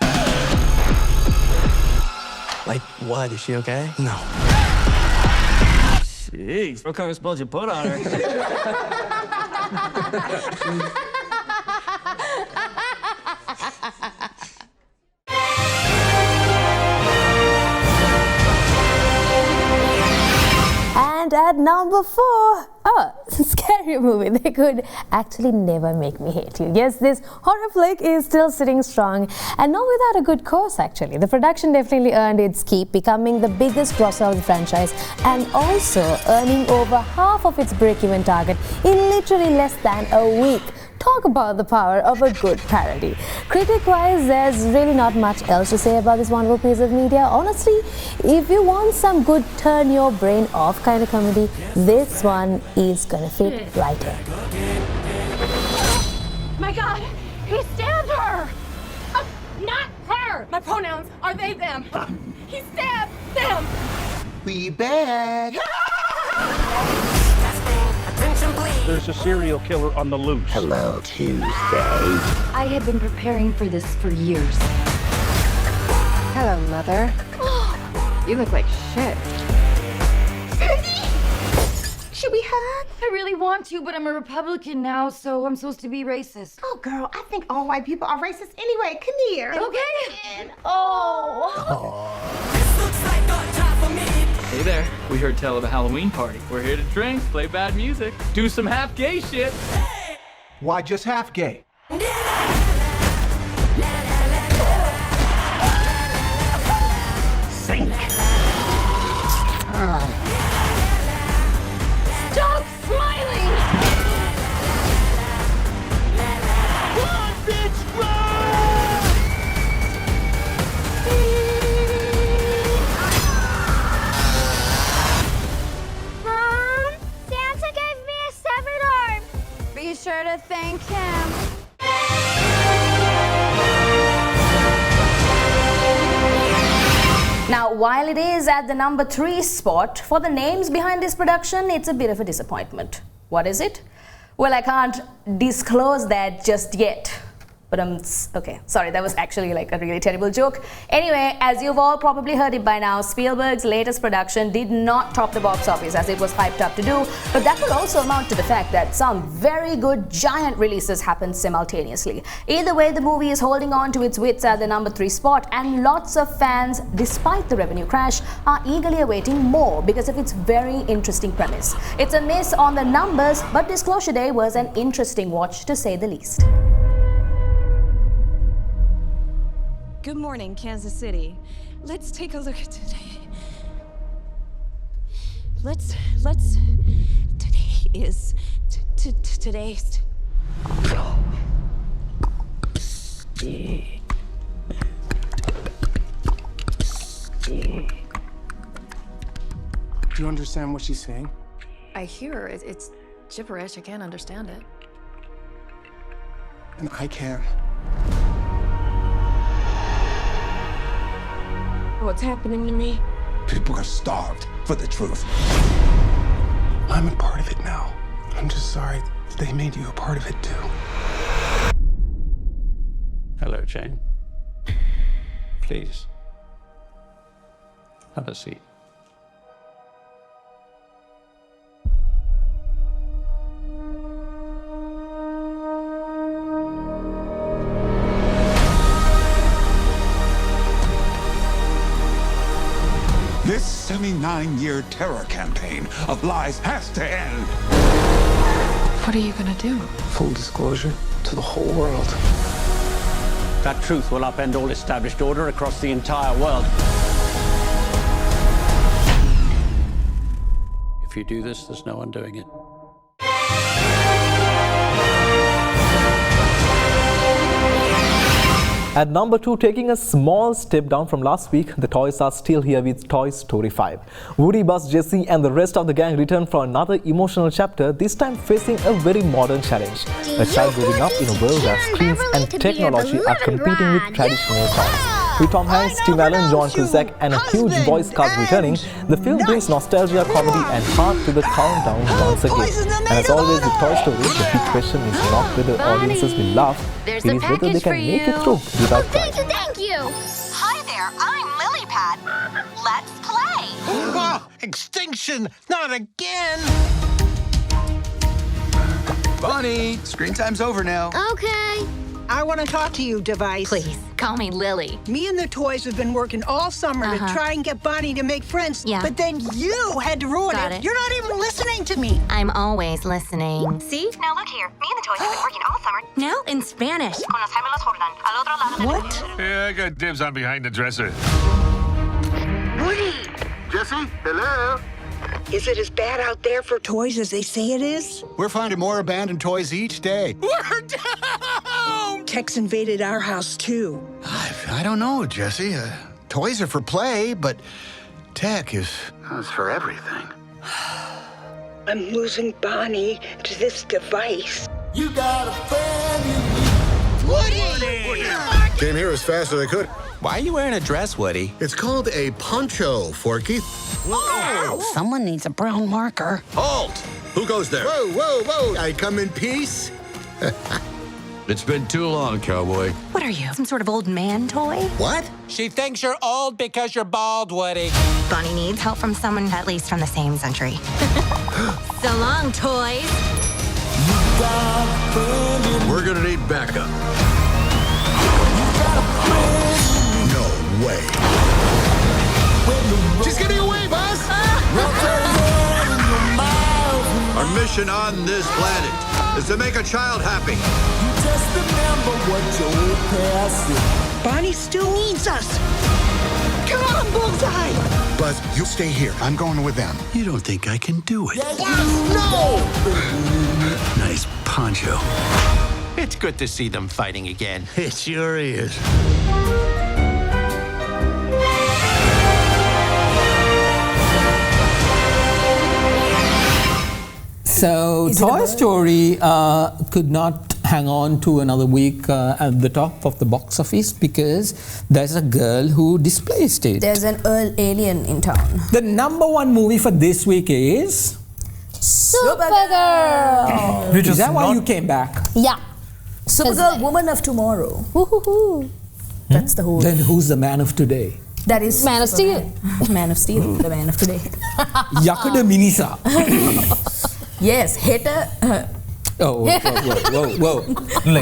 Like what? Is she okay? No. Jeez, what kind of spells you put on her? And at number 4, scary movie. They could actually never make me hate you. Yes, this horror flick is still sitting strong, and not without a good cause, actually. The production definitely earned its keep, becoming the biggest grosser of the franchise and also earning over half of its break-even target in literally less than a week. Talk about the power of a good parody. Critic-wise, there's really not much else to say about this wonderful piece of media. Honestly, if you want some good turn your brain off kind of comedy, this one is gonna fit right in. My God, he stabbed her! Not her! My pronouns are they, them. He stabbed them! We back! There's a serial killer on the loose. Hello, Tuesday. I have been preparing for this for years. Hello, Mother. You look like shit. Should we hug? I really want to, but I'm a Republican now, so I'm supposed to be racist. Oh, girl, I think all white people are racist anyway. Come here. Okay. Oh. Hey there, we heard tell of a Halloween party. We're here to drink, play bad music, do some half gay shit. Why just half gay? Sink. Stop smiling! Run, bitch, run! Be sure to thank him. Now, while it is at the number 3 spot, for the names behind this production, it's a bit of a disappointment. What is it? Well, I can't disclose that just yet. But okay, sorry, that was actually like a really terrible joke. Anyway, as you've all probably heard it by now, Spielberg's latest production did not top the box office as it was hyped up to do, but that could also amount to the fact that some very good giant releases happened simultaneously. Either way, the movie is holding on to its wits at the number 3 spot, and lots of fans, despite the revenue crash, are eagerly awaiting more because of its very interesting premise. It's a miss on the numbers, but Disclosure Day was an interesting watch to say the least. Good morning, Kansas City. Let's take a look at today. Today is today's. Do you understand what she's saying? I hear her. It's gibberish. I can't understand it. And I can. What's happening to me? People are starved for the truth. I'm a part of it now. I'm just sorry they made you a part of it too. Hello, Jane. Please. Have a seat. This 79-year terror campaign of lies has to end. What are you gonna do? Full disclosure to the whole world. That truth will upend all established order across the entire world. If you do this, there's no undoing it. At number 2, taking a small step down from last week, the toys are still here with Toy Story 5. Woody, Buzz, Jessie and the rest of the gang return for another emotional chapter, this time facing a very modern challenge. A child growing up in a world where screens and technology are competing with traditional toys. With Tom Hanks, Tim Allen, John Cusack and a huge voice cast returning, the film brings nostalgia, comedy and heart to the countdown once again. And as always with Toy Story, the big question is not whether audiences will laugh, it is whether they can make it through without crying. Thank you. Hi there, I'm Lilypad. Let's play. Oh, extinction! Not again! Bonnie, screen time's over now. Okay. I want to talk to you, Device. Please, call me Lily. Me and the toys have been working all summer to try and get Bonnie to make friends. Yeah. But then you had to ruin Got it. You're not even listening to me. I'm always listening. See? Now look here. Me and the toys have been working all summer. Now in Spanish. What? Yeah, I got dibs on behind the dresser. Woody! Jessie, hello? Is it as bad out there for toys as they say it is? We're finding more abandoned toys each day. We're down! Tech's invaded our house, too. I don't know, Jessie. Toys are for play, but tech is for everything. I'm losing Bonnie to this device. You got a friend. Woody! Came here as fast as I could. Why are you wearing a dress, Woody? It's called a poncho, Forky. Whoa! Someone needs a brown marker. Halt! Who goes there? Whoa, whoa, whoa! I come in peace. It's been too long, cowboy. What are you, some sort of old man toy? What? She thinks you're old because you're bald, Woody. Bonnie needs help from someone at least from the same century. So long, toys. We're gonna need backup. No way. She's getting away, boss! Our mission on this planet is to make a child happy. Bonnie still needs us. Come on, Bullseye! Buzz, you stay here. I'm going with them. You don't think I can do it? No! Nice poncho. It's good to see them fighting again. It sure is. So, Toy Story could not hang on to another week at the top of the box office because there's a girl who displaced it. There's an alien in town. The number one movie for this week is Supergirl. Is that why you came back? Yeah. Supergirl, Woman of Tomorrow. Woohoo. That's the whole. Then who's the man of today? That is Man of Steel. Man of Steel, the man of today. Yakuda Minisa. Yes, hater. Whoa.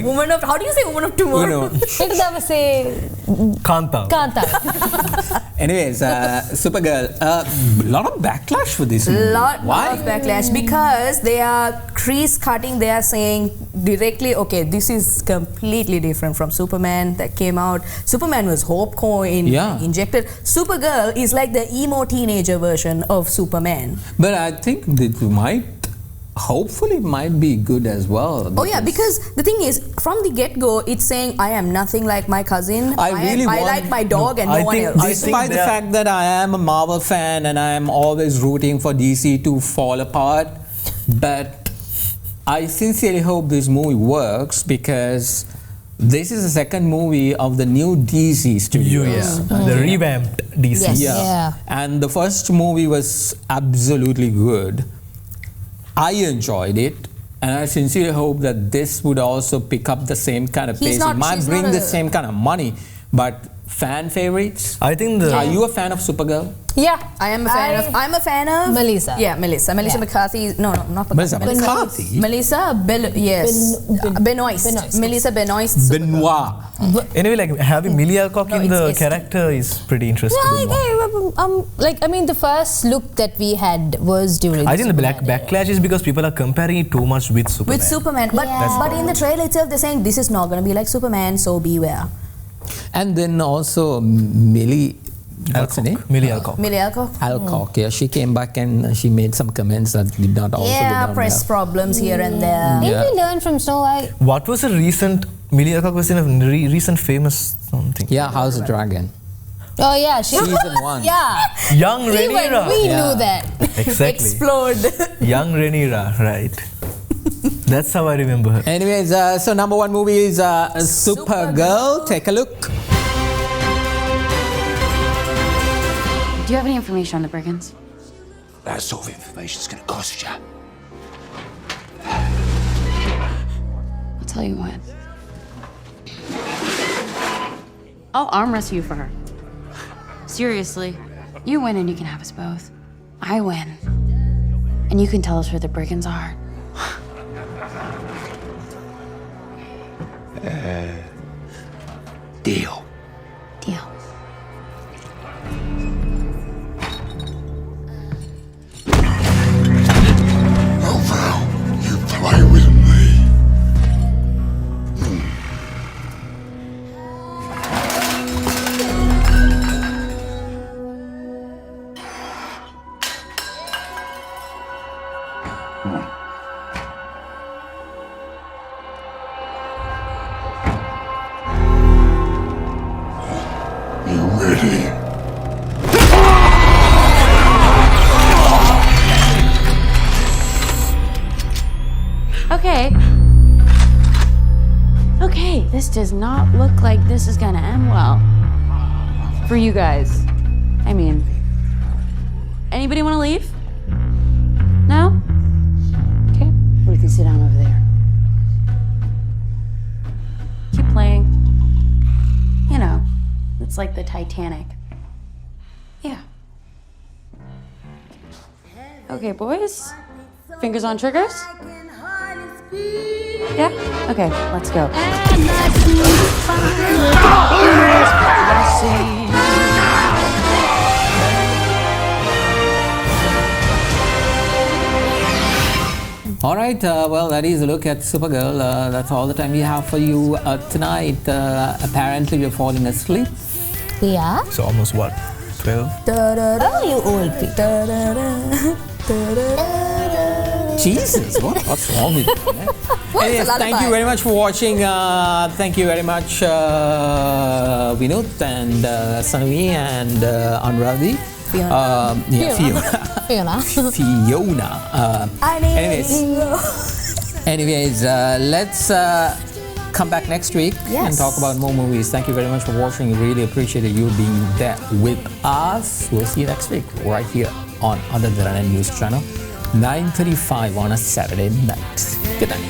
Woman of, how do you say woman of tomorrow? Kanta. Anyways, Supergirl, a lot of backlash for this movie. Lot of backlash because they are crease cutting. They are saying directly, okay, this is completely different from Superman that came out. Superman was hope coin injected. Supergirl is like the emo teenager version of Superman. But I think that hopefully it might be good as well. Oh yeah, because the thing is, from the get-go, it's saying I am nothing like my cousin. I like my dog and no one else. Despite the fact that I am a Marvel fan and I am always rooting for DC to fall apart, but I sincerely hope this movie works because this is the second movie of the new DC studios. The revamped DC. Yes. And the first movie was absolutely good. I enjoyed it, and I sincerely hope that this would also pick up the same kind of pace. It might bring the same kind of money, but fan favorites? I think Are you a fan of Supergirl? Yeah, I'm a fan of Melissa. Yeah, Melissa McCarthy. No, not Melissa McCarthy. Melissa Benoist. Melissa Benoist. Benoit. Anyway, like having Millie Alcock in the character is pretty interesting. The first look that we had was during. I think the backlash is because people are comparing it too much with Superman. But in the trailer itself, they're saying this is not going to be like Superman, so beware. And then also Millie. What's her name? Millie Alcock. Millie Alcock. Alcock, yeah. She came back and she made some comments that did not also press problems here and there. Did we learn from Snow White? What was a recent, Millie Alcock was in a recent famous something. Yeah, House of Dragon. Oh yeah, Season 1. Yeah. Young Rhaenyra. We knew that. Exactly. Explode. Young Rhaenyra, right. That's how I remember her. Anyways, so number one movie is Supergirl. Take a look. Do you have any information on the brigands? That sort of information's gonna cost you. I'll tell you what. I'll arm wrestle you for her. Seriously. You win and you can have us both. I win. And you can tell us where the brigands are. Deal. Deal. You play with me. You ready? Okay, this does not look like this is gonna end well. For you guys. I mean, anybody wanna leave? No? Okay, we can sit down over there. Keep playing. You know, it's like the Titanic. Yeah. Okay, boys. Fingers on triggers? Yeah? Okay, let's go. All right, well, that is a look at Supergirl. That's all the time we have for you tonight. Apparently, we're falling asleep. Yeah. So almost what? 12? Oh, you old people. Jesus, what's wrong with you? Anyways, thank you very much for watching. Thank you very much, Vinod and Sanuvi and Anuradhie. Fiona. Fiona. Fiona. Anyways, let's come back next week and talk about more movies. Thank you very much for watching. Really appreciate you being there with us. We'll see you next week right here on the Derana News channel, 9:35 on a Saturday night. Good night.